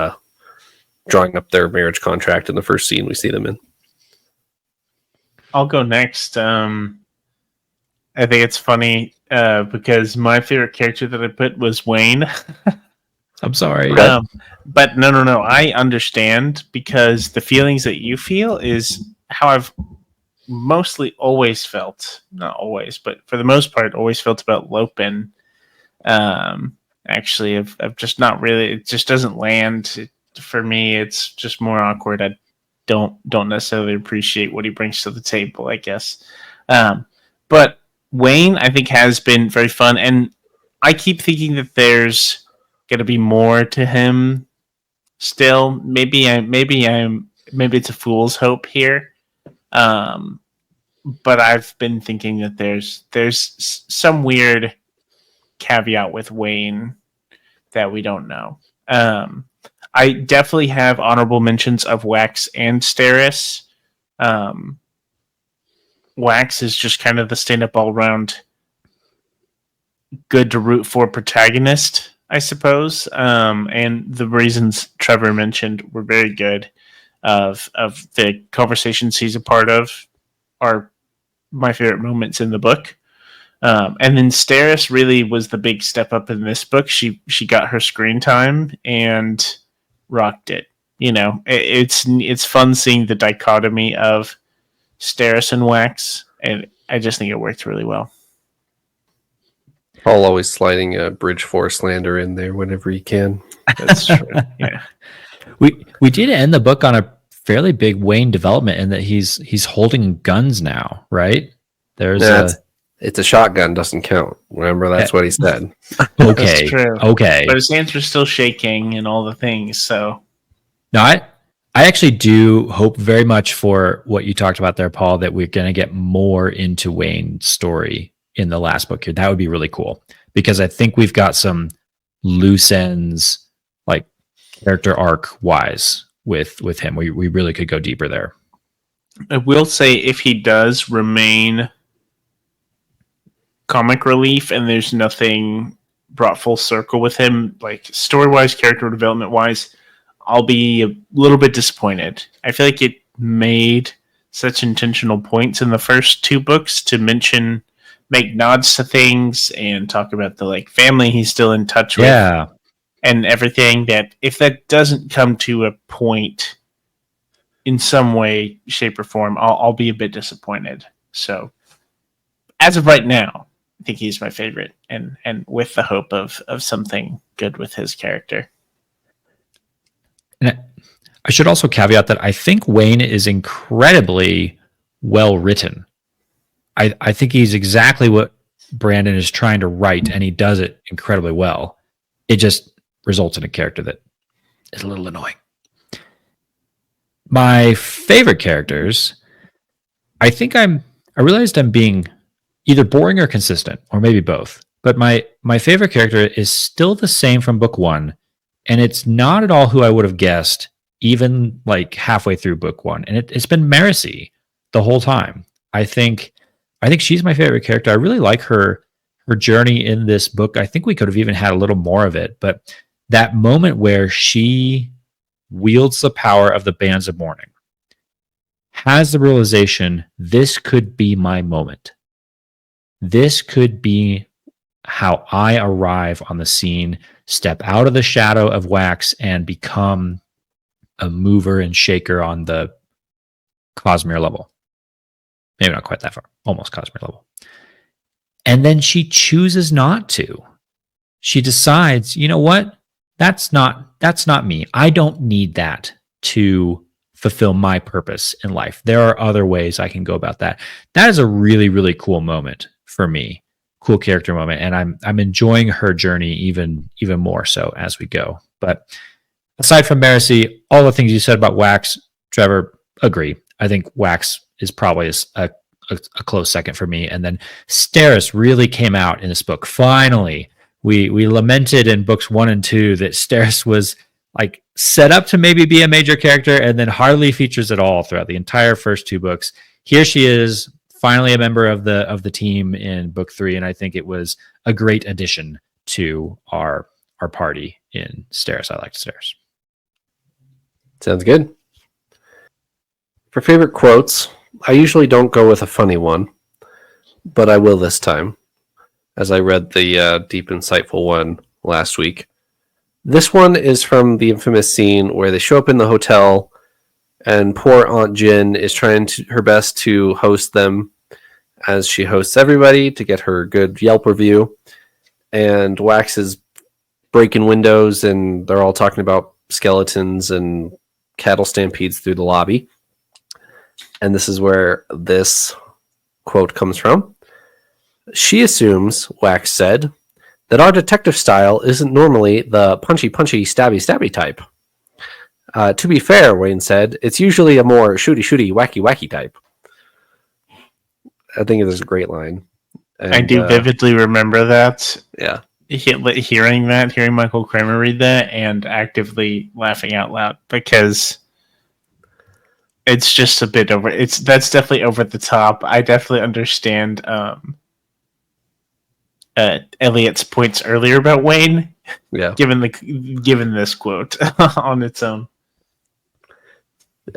drawing up their marriage contract in the first scene we see them in. I'll go next. I think it's funny because my favorite character that I put was Wayne. I'm sorry. But no. I understand, because the feelings that you feel is how I've mostly always felt. Not always, but for the most part, always felt about Lopin. Actually, I've just not really. It just doesn't land for me. It's just more awkward. I don't necessarily appreciate what he brings to the table, I guess. But Wayne, I think, has been very fun, and I keep thinking that there's going to be more to him still. Maybe it's a fool's hope here. But I've been thinking that there's some weird caveat with Wayne that we don't know. I definitely have honorable mentions of Wax and Steris. Wax is just kind of the stand-up all-around good to root for protagonist, I suppose. And the reasons Trevor mentioned were very good. Of the conversations he's a part of are my favorite moments in the book. And then Steris really was the big step up in this book. She got her screen time and rocked it. You know, it's fun seeing the dichotomy of Steris and Wax, and I just think it worked really well. Paul always sliding a Bridge Force slander in there whenever he can. That's true. Yeah. We did end the book on a fairly big Wayne development in that he's holding guns now, right? It's a shotgun, doesn't count. Remember, that's what he said. Okay. That's true. Okay. But his hands are still shaking and all the things, so. No, I actually do hope very much for what you talked about there, Paul, that we're going to get more into Wayne's story in the last book here. That would be really cool, because I think we've got some loose ends, like character arc wise, with him. We really could go deeper there. I will say, if he does remain comic relief and there's nothing brought full circle with him, like story-wise, character development-wise, I'll be a little bit disappointed. I feel like it made such intentional points in the first two books to make nods to things and talk about the like family he's still in touch with. Yeah. And everything, that if that doesn't come to a point in some way, shape, or form, I'll be a bit disappointed. So, as of right now, I think he's my favorite, and with the hope of something good with his character. And I should also caveat that I think Wayne is incredibly well written. I think he's exactly what Brandon is trying to write, and he does it incredibly well. It just results in a character that is a little annoying. My favorite characters, I realized I'm being either boring or consistent, or maybe both. But my favorite character is still the same from book one, and it's not at all who I would have guessed, even like halfway through book one. And it's been Marcy the whole time. I think she's my favorite character. I really like her journey in this book. I think we could have even had a little more of it, but that moment where she wields the power of the bands of mourning, has the realization, this could be my moment. This could be how I arrive on the scene, step out of the shadow of Wax, and become a mover and shaker on the Cosmere level. Maybe not quite that far, almost Cosmere level. And then she chooses not to. She decides, you know what? That's not me. I don't need that to fulfill my purpose in life. There are other ways I can go about that. That is a really, really cool moment for me. Cool character moment. And I'm enjoying her journey even more so as we go. But aside from Marcy, all the things you said about Wax, Trevor, agree. I think Wax is probably a close second for me. And then Steris really came out in this book. Finally, we lamented in books 1 and 2 that Steris was like set up to maybe be a major character and then hardly features at all throughout the entire first 2 books. Here she is, finally a member of the team in book 3, and I think it was a great addition to our party in Steris. I liked Steris. Sounds good. For favorite quotes, I usually don't go with a funny one, but I will this time, as I read the deep, insightful one last week. This one is from the infamous scene where they show up in the hotel, and poor Aunt Jin is trying her best to host them, as she hosts everybody to get her good Yelp review. And Wax is breaking windows, and they're all talking about skeletons and cattle stampedes through the lobby. And this is where this quote comes from. She assumes, Wax said, that our detective style isn't normally the punchy, stabby type. To be fair, Wayne said, it's usually a more shooty, wacky type. I think it is a great line. And, I do vividly remember that. Yeah. Hearing Michael Kramer read that and actively laughing out loud because it's just a bit over. That's definitely over the top. I definitely understand Eliot's points earlier about Wayne. Yeah. Given this quote on its own.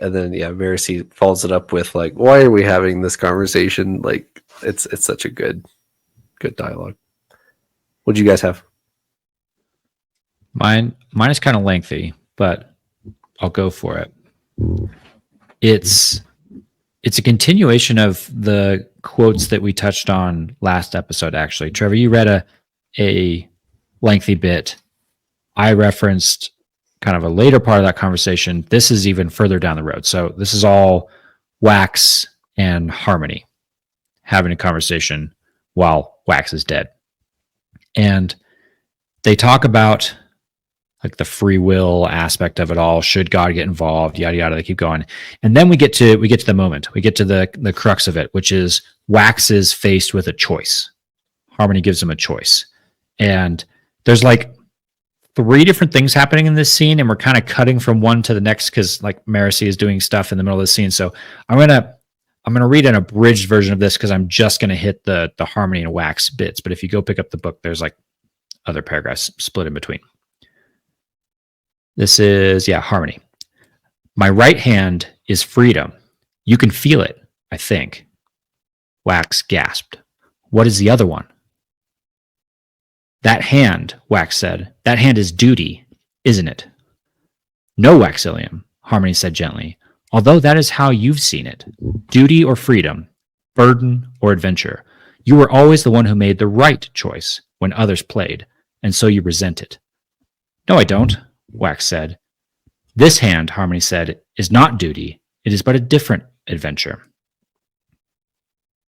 And then Marcy follows it up with like, why are we having this conversation? Like it's such a good dialogue. What'd you guys have? Mine is kind of lengthy, but I'll go for it. It's a continuation of the quotes that we touched on last episode, actually. Trevor, you read a lengthy bit. I referenced kind of a later part of that conversation. This is even further down the road. So this is all Wax and Harmony having a conversation while Wax is dead. And they talk about like the free will aspect of it all. Should God get involved? Yada, yada. They keep going. And then we get to the moment. We get to the crux of it, which is Wax is faced with a choice. Harmony gives him a choice. And there's like 3 different things happening in this scene, and we're kind of cutting from one to the next because like Marcy is doing stuff in the middle of the scene. So I'm gonna read an abridged version of this because I'm just gonna hit the Harmony and Wax bits. But if you go pick up the book, there's like other paragraphs split in between. This is Harmony. My right hand is freedom. You can feel it, I think. Wax gasped. What is the other one? That hand, Wax said. That hand is duty, isn't it? No, Waxillium, Harmony said gently, although that is how you've seen it. Duty or freedom, burden or adventure. You were always the one who made the right choice when others played, and so you resent it. No, I don't, Wax said. This hand, Harmony said, is not duty. It is but a different adventure.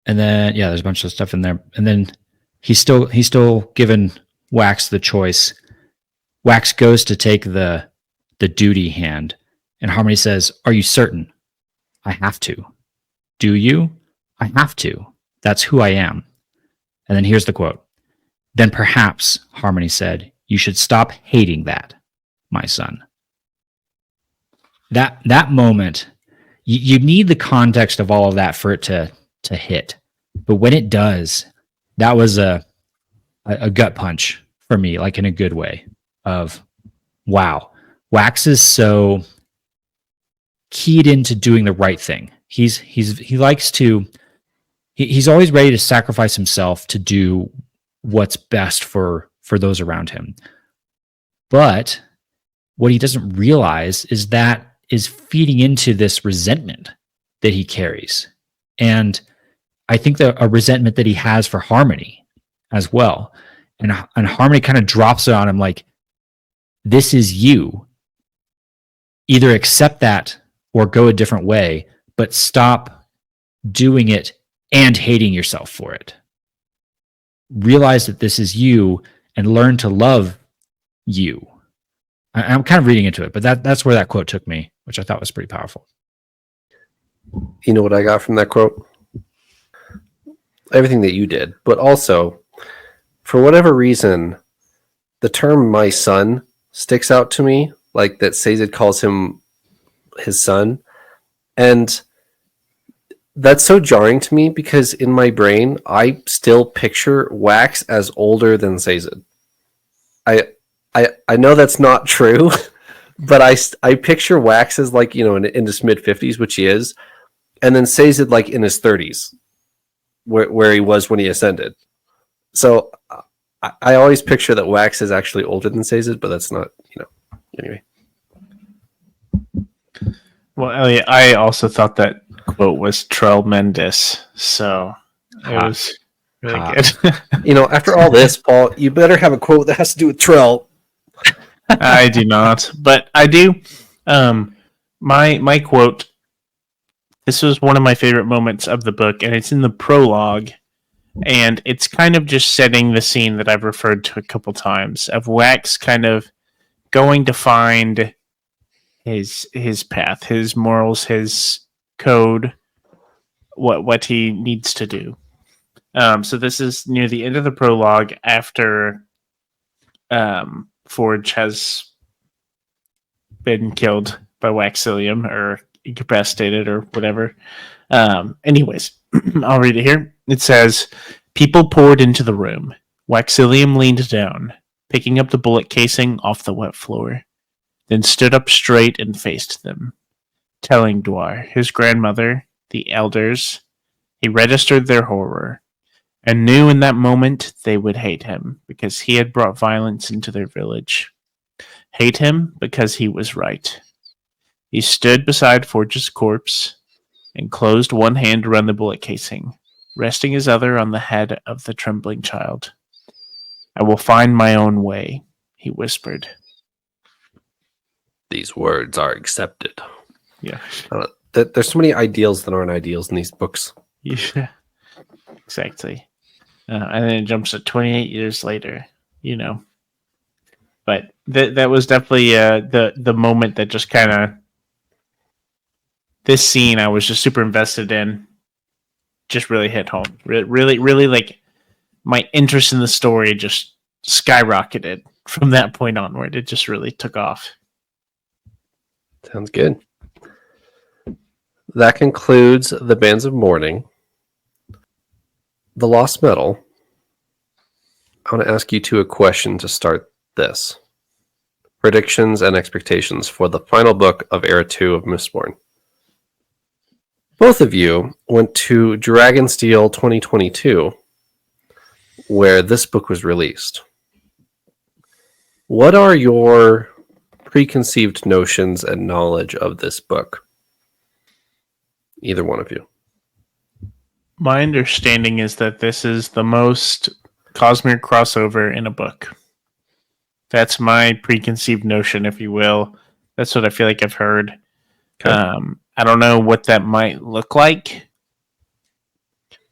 And then, there's a bunch of stuff in there. And then he's still given Wax the choice. Wax goes to take the duty hand, and Harmony says, are you certain? I have to. Do you? I have to. That's who I am. And then here's the quote. Then perhaps, Harmony said, you should stop hating that, my son. That moment, you need the context of all of that for it to hit. But when it does, that was a gut punch for me, like in a good way of, wow, Wax is so keyed into doing the right thing. He's always ready to sacrifice himself to do what's best for those around him. But what he doesn't realize is that is feeding into this resentment that he carries. And I think that a resentment that he has for Harmony as well. And Harmony kind of drops it on him like, this is you. Either accept that or go a different way, but stop doing it and hating yourself for it. Realize that this is you and learn to love you. I'm kind of reading into it, but that's where that quote took me, which I thought was pretty powerful. You know what I got from that quote? Everything that you did, but also, for whatever reason, the term "my son" sticks out to me, like that Sazed calls him his son. And that's so jarring to me because in my brain, I still picture Wax as older than Sazed. I know that's not true, but I picture Wax as like, in his mid-50s, which he is, and then Sazed like in his 30s, where he was when he ascended. So I always picture that Wax is actually older than Sazed, but that's not, anyway. Well, Elliot, I also thought that quote was Trell Mendes, so it was really good. After all this, Paul, you better have a quote that has to do with Trell. I do not, but I do. My quote. This was one of my favorite moments of the book, and it's in the prologue, and it's kind of just setting the scene that I've referred to a couple times of Wax kind of going to find his path, his morals, his code, what he needs to do. So this is near the end of the prologue after Forge has been killed by Waxilium or incapacitated or whatever. Anyways, I'll read it here. It says, "People poured into the room. Waxilium leaned down, picking up the bullet casing off the wet floor, then stood up straight and faced them. Telling Dwar, his grandmother, the elders, he registered their horror, and knew in that moment they would hate him because he had brought violence into their village. Hate him because he was right. He stood beside Forge's corpse and closed one hand around the bullet casing, resting his other on the head of the trembling child. I will find my own way," he whispered. These words are accepted. Yeah. There's so many ideals that aren't ideals in these books. Yeah. Exactly. And then it jumps to 28 years later, But that was definitely the moment that just kind of... This scene I was just super invested in. Just really hit home. Really, really, like, my interest in the story just skyrocketed from that point onward. It just really took off. Sounds good. That concludes the Bands of Mourning. The Lost Metal. I want to ask you two a question to start this. Predictions and expectations for the final book of Era 2 of Mistborn. Both of you went to Dragonsteel 2022, where this book was released. What are your preconceived notions and knowledge of this book? Either one of you. My understanding is that this is the most Cosmere crossover in a book. That's my preconceived notion, if you will. That's what I feel like I've heard. Okay. I don't know what that might look like,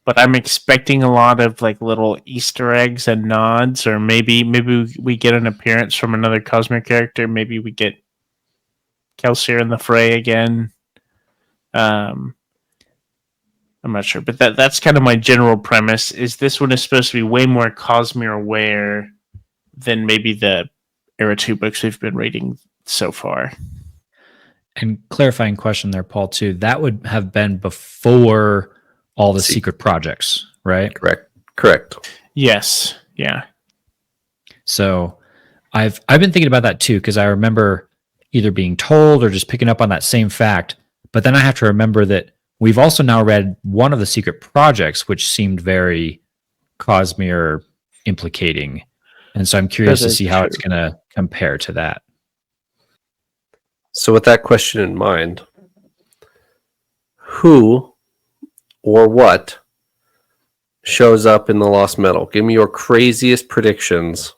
but I'm expecting a lot of like little Easter eggs and nods, or maybe we get an appearance from another Cosmere character. Maybe we get Kelsier in the fray again. I'm not sure, but that's kind of my general premise. Is this one is supposed to be way more Cosmere aware than maybe the Era 2 books we've been reading so far. And clarifying question there, Paul, too. That would have been before all the secret projects, right? Correct. Yes. Yeah. So I've been thinking about that too, because I remember either being told or just picking up on that same fact. But then I have to remember that we've also now read one of the secret projects, which seemed very Cosmere implicating. And so I'm curious to see how it's going to compare to that. So with that question in mind, who or what shows up in the Lost Metal? Give me your craziest predictions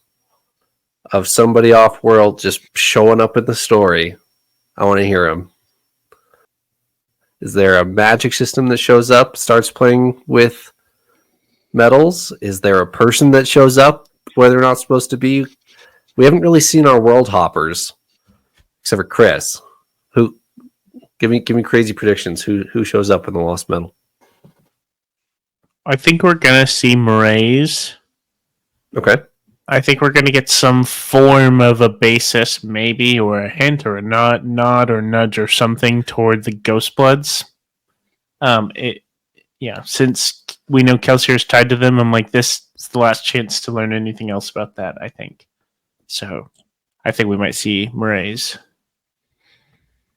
of somebody off-world just showing up in the story. I want to hear them. Is there a magic system that shows up, starts playing with metals? Is there a person that shows up where they're not supposed to be? We haven't really seen our world hoppers, except for Chris. Who? Give me crazy predictions. Who shows up in the Lost Metal? I think we're gonna see Marays. Okay. I think we're gonna get some form of a basis, maybe, or a hint, or a nod, or nudge, or something toward the Ghostbloods. Since we know Kelsier is tied to them, I'm like, this is the last chance to learn anything else about that. I think so. I think we might see Marays,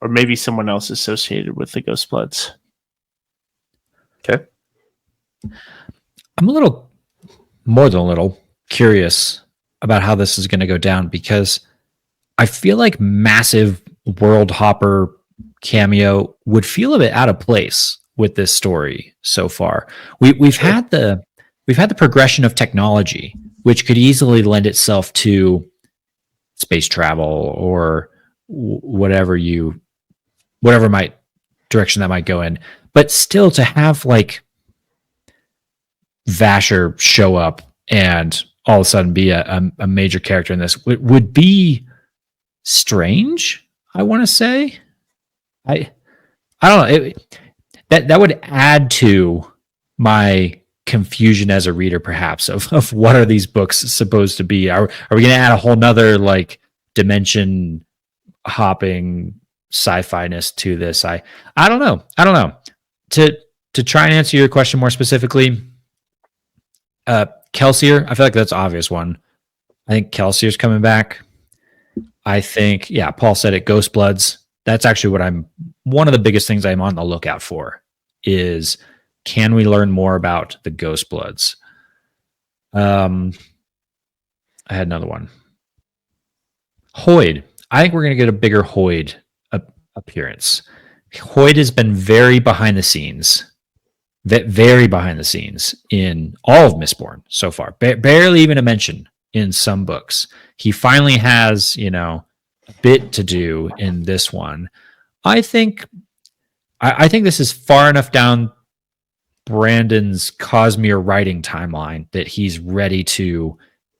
or maybe someone else associated with the Ghostbloods. Okay. I'm a little, more than a little, curious about how this is going to go down, because I feel like massive world hopper cameo would feel a bit out of place with this story so far. We've had the progression of technology, which could easily lend itself to space travel or whatever direction that might go in. But still, to have like Vasher show up and all of a sudden be a major character in this would be strange. I want to say, I don't know. That would add to my confusion as a reader, perhaps, of what are these books supposed to be? Are we going to add a whole nother like dimension hopping sci-fi-ness to this? I don't know. To try and answer your question more specifically, Kelsier, I feel like that's an obvious one. I think Kelsier's coming back. I think, yeah, Paul said it, Ghostbloods. That's actually one of the biggest things I'm on the lookout for is, can we learn more about the Ghostbloods? I had another one. Hoid. I think we're going to get a bigger Hoid appearance. Hoid has been very behind the scenes in all of Mistborn so far. Barely even a mention in some books. He finally has, a bit to do in this one. I think this is far enough down Brandon's Cosmere writing timeline that he's ready to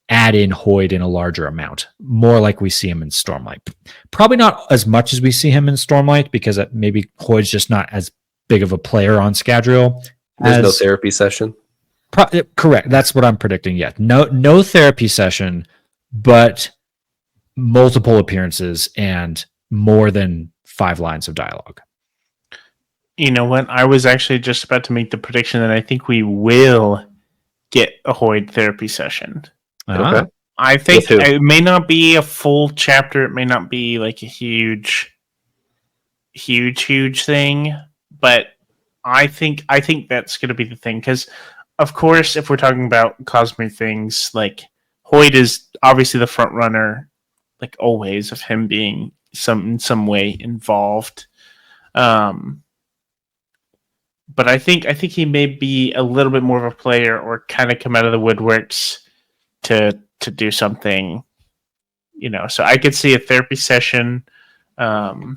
add in Hoid in a larger amount, more like we see him in Stormlight. Probably not as much as we see him in Stormlight, because maybe Hoid's just not as big of a player on Scadrial. There's no therapy session. Correct. That's what I'm predicting. Yeah, no therapy session, but multiple appearances and more than 5 lines of dialogue. You know what? I was actually just about to make the prediction that I think we will get a Hoid therapy session. Okay. I think it may not be a full chapter. It may not be like a huge thing, but I think that's going to be the thing. Because, of course, if we're talking about Cosmere things, like Hoid is obviously the front runner, like always, of him being in some way involved. But I think he may be a little bit more of a player, or kind of come out of the woodworks to do something, So I could see a therapy session. I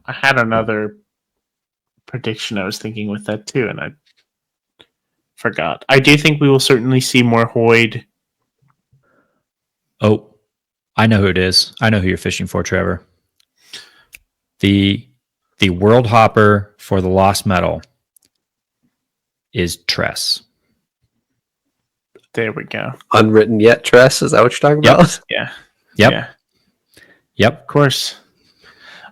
had another prediction I was thinking with that too, and I forgot. I do think we will certainly see more Hoid. Oh, I know who it is. I know who you're fishing for, Trevor. The world hopper for the Lost Metal is Tress. There we go. Unwritten yet, Tress? Is that what you're talking about? Yeah. Yep. Of course.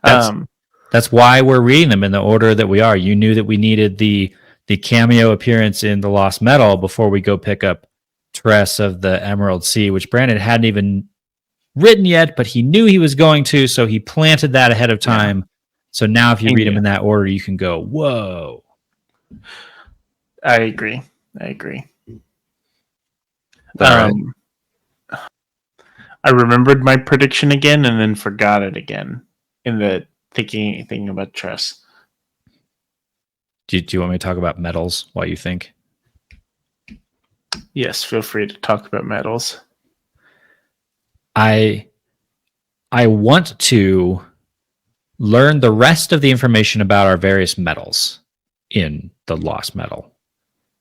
That's why we're reading them in the order that we are. You knew that we needed the cameo appearance in the Lost Metal before we go pick up Tress of the Emerald Sea, which Brandon hadn't even written yet, but he knew he was going to, so he planted that ahead of time. Yeah. So now if you read them in that order, you can go, whoa. I agree. Right. I remembered my prediction again and then forgot it again in the thinking about Tress. Do you want me to talk about metals while you think? Yes, feel free to talk about metals. I want to learn the rest of the information about our various metals in the lost metal.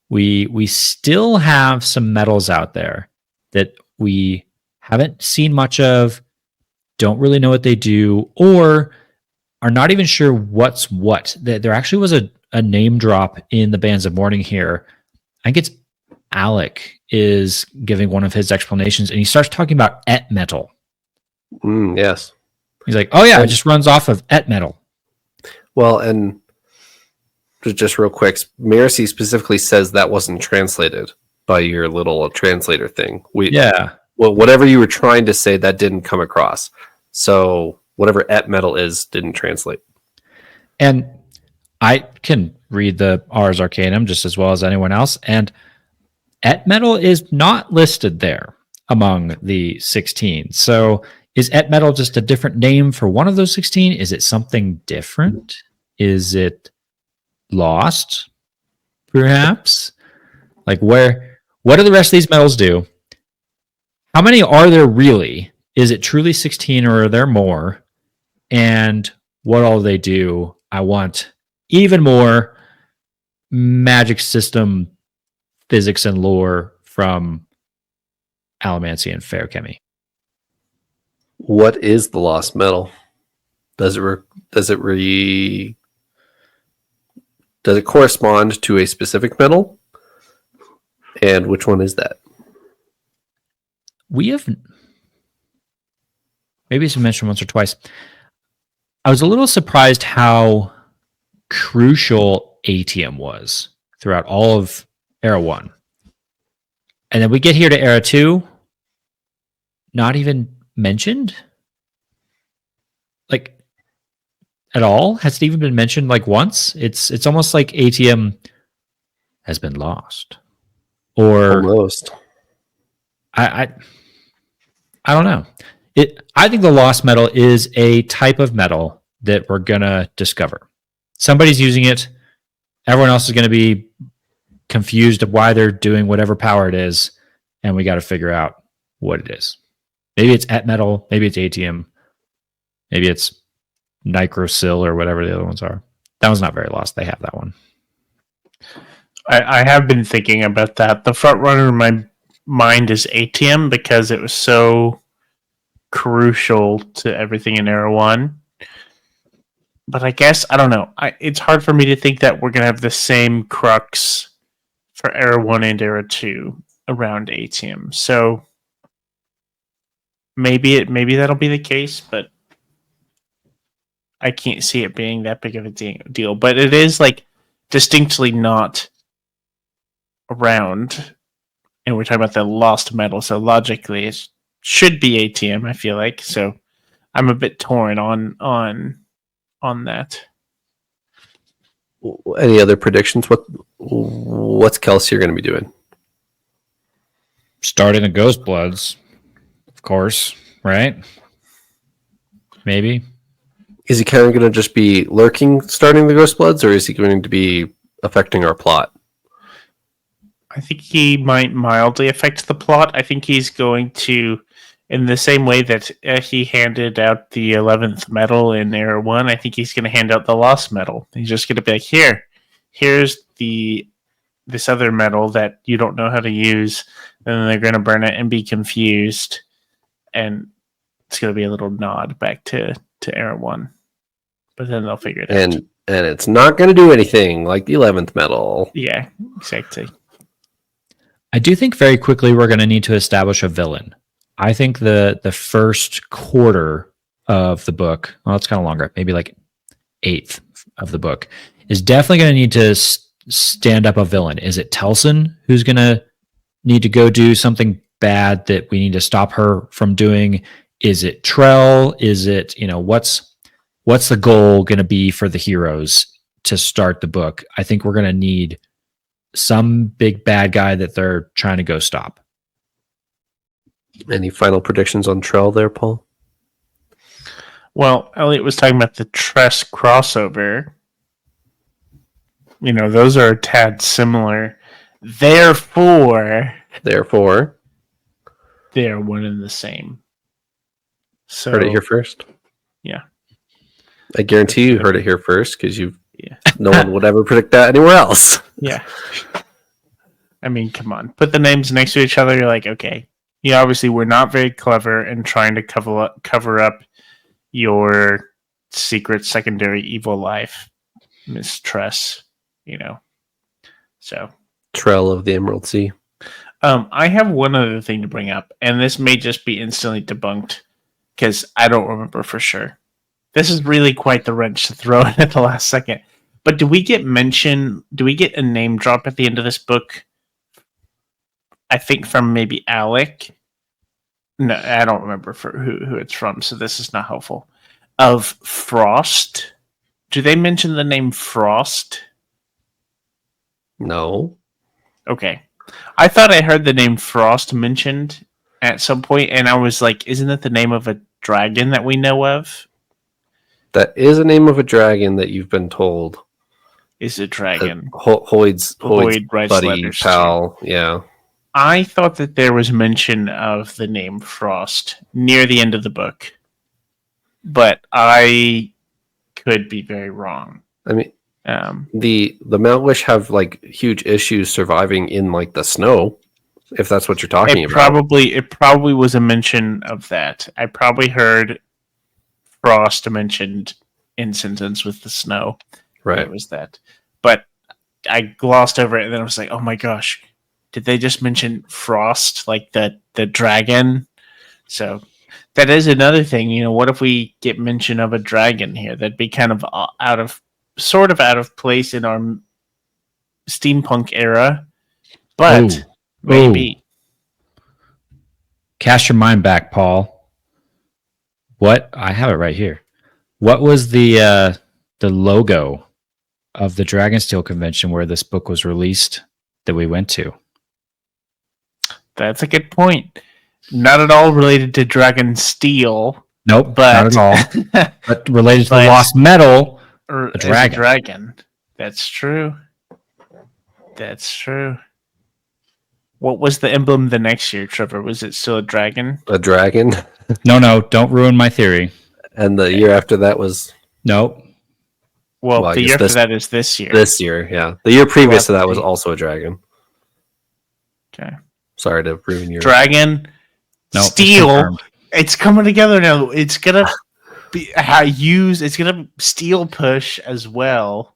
We still have some metals out there that we haven't seen much of, don't really know what they do, or are not even sure what's what. There actually was a name drop in the Bands of Mourning here. I think it's Alec is giving one of his explanations, and he starts talking about et metal. Yes. He's like, oh yeah, it just runs off of et metal. Well, and just real quick, Miracy specifically says that wasn't translated by your little translator thing. Well, whatever you were trying to say, that didn't come across. So whatever et metal is didn't translate. And I can read the Ars Arcanum just as well as anyone else, and et metal is not listed there among the 16. So is et metal just a different name for one of those 16? Is it something different? Is it lost, perhaps? Like what do the rest of these metals do? How many are there really? Is it truly 16 or are there more? And what all they do? I want even more magic system physics and lore from Allomancy and Ferrochemy. What is the lost metal? Does it correspond to a specific metal? And which one is that? We have maybe it's mentioned once or twice. I was a little surprised how crucial atium was throughout all of Era 1. And then we get here to Era 2, not even mentioned? Like, at all? Has it even been mentioned like once? It's almost like atium has been lost. Or almost. I don't know. I think the lost metal is a type of metal that we're gonna discover. Somebody's using it. Everyone else is gonna be confused of why they're doing whatever power it is, and we got to figure out what it is. Maybe it's et metal. Maybe it's atium. Maybe it's nigrosil or whatever the other ones are. That one's not very lost. They have that one. I have been thinking about that. The front runner in my mind is atium because it was so crucial to everything in Era 1. But I guess, I don't know. It's hard for me to think that we're going to have the same Krux for Era 1 and Era 2 around atium. So maybe that'll be the case, but I can't see it being that big of a deal. But it is like distinctly not around, and we're talking about the lost metal, so logically it should be atium, I feel like. So I'm a bit torn on that. Any other predictions? What's Kelsier going to be doing? Starting the Ghost Bloods, of course, right? Maybe. Is he kind of going to just be lurking, starting the Ghost Bloods, or is he going to be affecting our plot? I think he might mildly affect the plot. I think he's going to, in the same way that he handed out the 11th medal in Era 1, I think he's going to hand out the Lost medal. He's just going to be like, here's this other medal that you don't know how to use, and then they're going to burn it and be confused, and it's going to be a little nod back to Era 1. But then they'll figure it out. And it's not going to do anything like the 11th medal. Yeah, exactly. I do think very quickly we're going to need to establish a villain. I think the first quarter of the book, well, it's kind of longer, maybe like eighth of the book, is definitely going to need to stand up a villain. Is it Telson who's going to need to go do something bad that we need to stop her from doing? Is it Trell? Is it, what's the goal going to be for the heroes to start the book? I think we're going to need some big bad guy that they're trying to go stop. Any final predictions on Trell there, Paul? Well, Eliot was talking about the Tress crossover. Those are a tad similar. Therefore, they're one and the same. So, heard it here first. Yeah. I guarantee you heard it here first because Yeah. no one would ever predict that anywhere else. Yeah. I mean, come on. Put the names next to each other. You're like, okay. You obviously were not very clever in trying to cover up your secret secondary evil life, Miss Tress. So. Trell of the Emerald Sea. I have one other thing to bring up, and this may just be instantly debunked because I don't remember for sure. This is really quite the wrench to throw in at the last second. But do we get a name drop at the end of this book? I think from maybe Alec. No, I don't remember for who it's from, so this is not helpful. Of Frost. Do they mention the name Frost? No. Okay. I thought I heard the name Frost mentioned at some point, and I was like, isn't it the name of a dragon that we know of? That is a name of a dragon that you've been told. Is a dragon. Hoyd's writes buddy, letters pal. Yeah. I thought that there was mention of the name Frost near the end of the book, but I could be very wrong. I mean, the Mountwish have like huge issues surviving in like the snow, if that's what you're talking about. It probably was a mention of that. I probably heard Frost mentioned in sentence with the snow. Right. It was that. But I glossed over it and then I was like, oh my gosh, did they just mention Frost, like the dragon? So that is another thing. What if we get mention of a dragon here? That'd be kind of out of place in our steampunk era, but maybe. Cast your mind back, Paul. What? I have it right here. What was the logo of the Dragonsteel convention where this book was released that we went to? That's a good point. Not at all related to Dragonsteel. Nope, but, not at all. But related to the Lost Metal, a dragon. That's true. That's true. What was the emblem the next year, Trevor? Was it still a dragon? A dragon? No, don't ruin my theory. And the year after that was... Nope. Well, the year after that is this year. This year, yeah. The year previous to that was also a dragon. Okay. Sorry to ruin your... Dragon, steel. It's coming together now. It's gonna it's gonna steel push as well.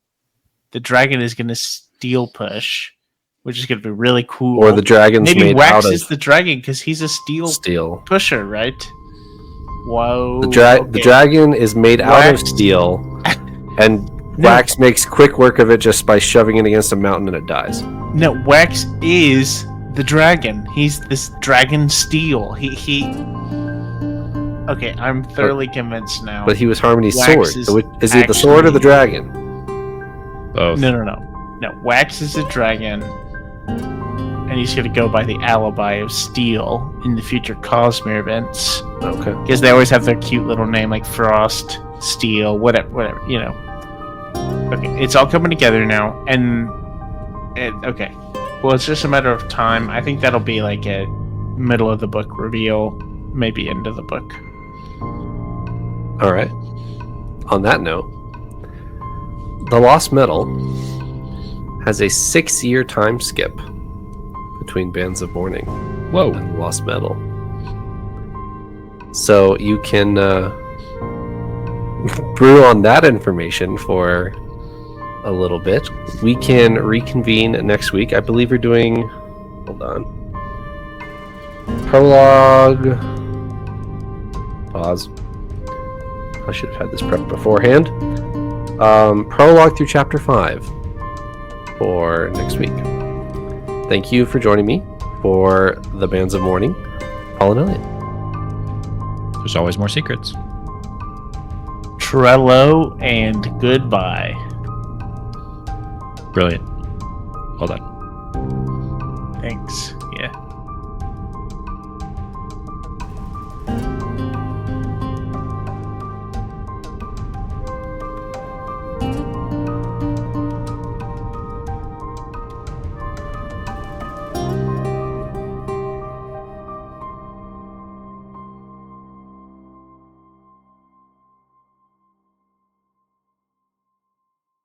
The dragon is gonna steel push, which is gonna be really cool. Or the dragon's maybe made Wax out of is the dragon because he's a steel pusher, right? Whoa. The dragon is made out of steel, and Wax makes quick work of it just by shoving it against a mountain and it dies. No, Wax is the dragon. He's this dragon steel. He Okay, I'm thoroughly convinced now. But he was Harmony's Wax sword. Is he the sword or the dragon? Both. No, Wax is a dragon, and he's going to go by the alibi of Steel in the future Cosmere events. Okay. Because they always have their cute little name like Frost, Steel, whatever, Okay, it's all coming together now, and okay. Well, it's just a matter of time. I think that'll be like a middle of the book reveal, maybe end of the book. All right. On that note, the Lost Metal has a 6-year time skip between Bands of Mourning and Lost Metal. So you can brew on that information for a little bit. We can reconvene next week. I believe we're doing... Hold on. Prologue... Pause. I should have had this prepped beforehand. Prologue through chapter 5 for next week. Thank you for joining me for the Bands of Mourning, Paul and Eliot. There's always more secrets. Trello and goodbye. Brilliant. Well done. Thanks.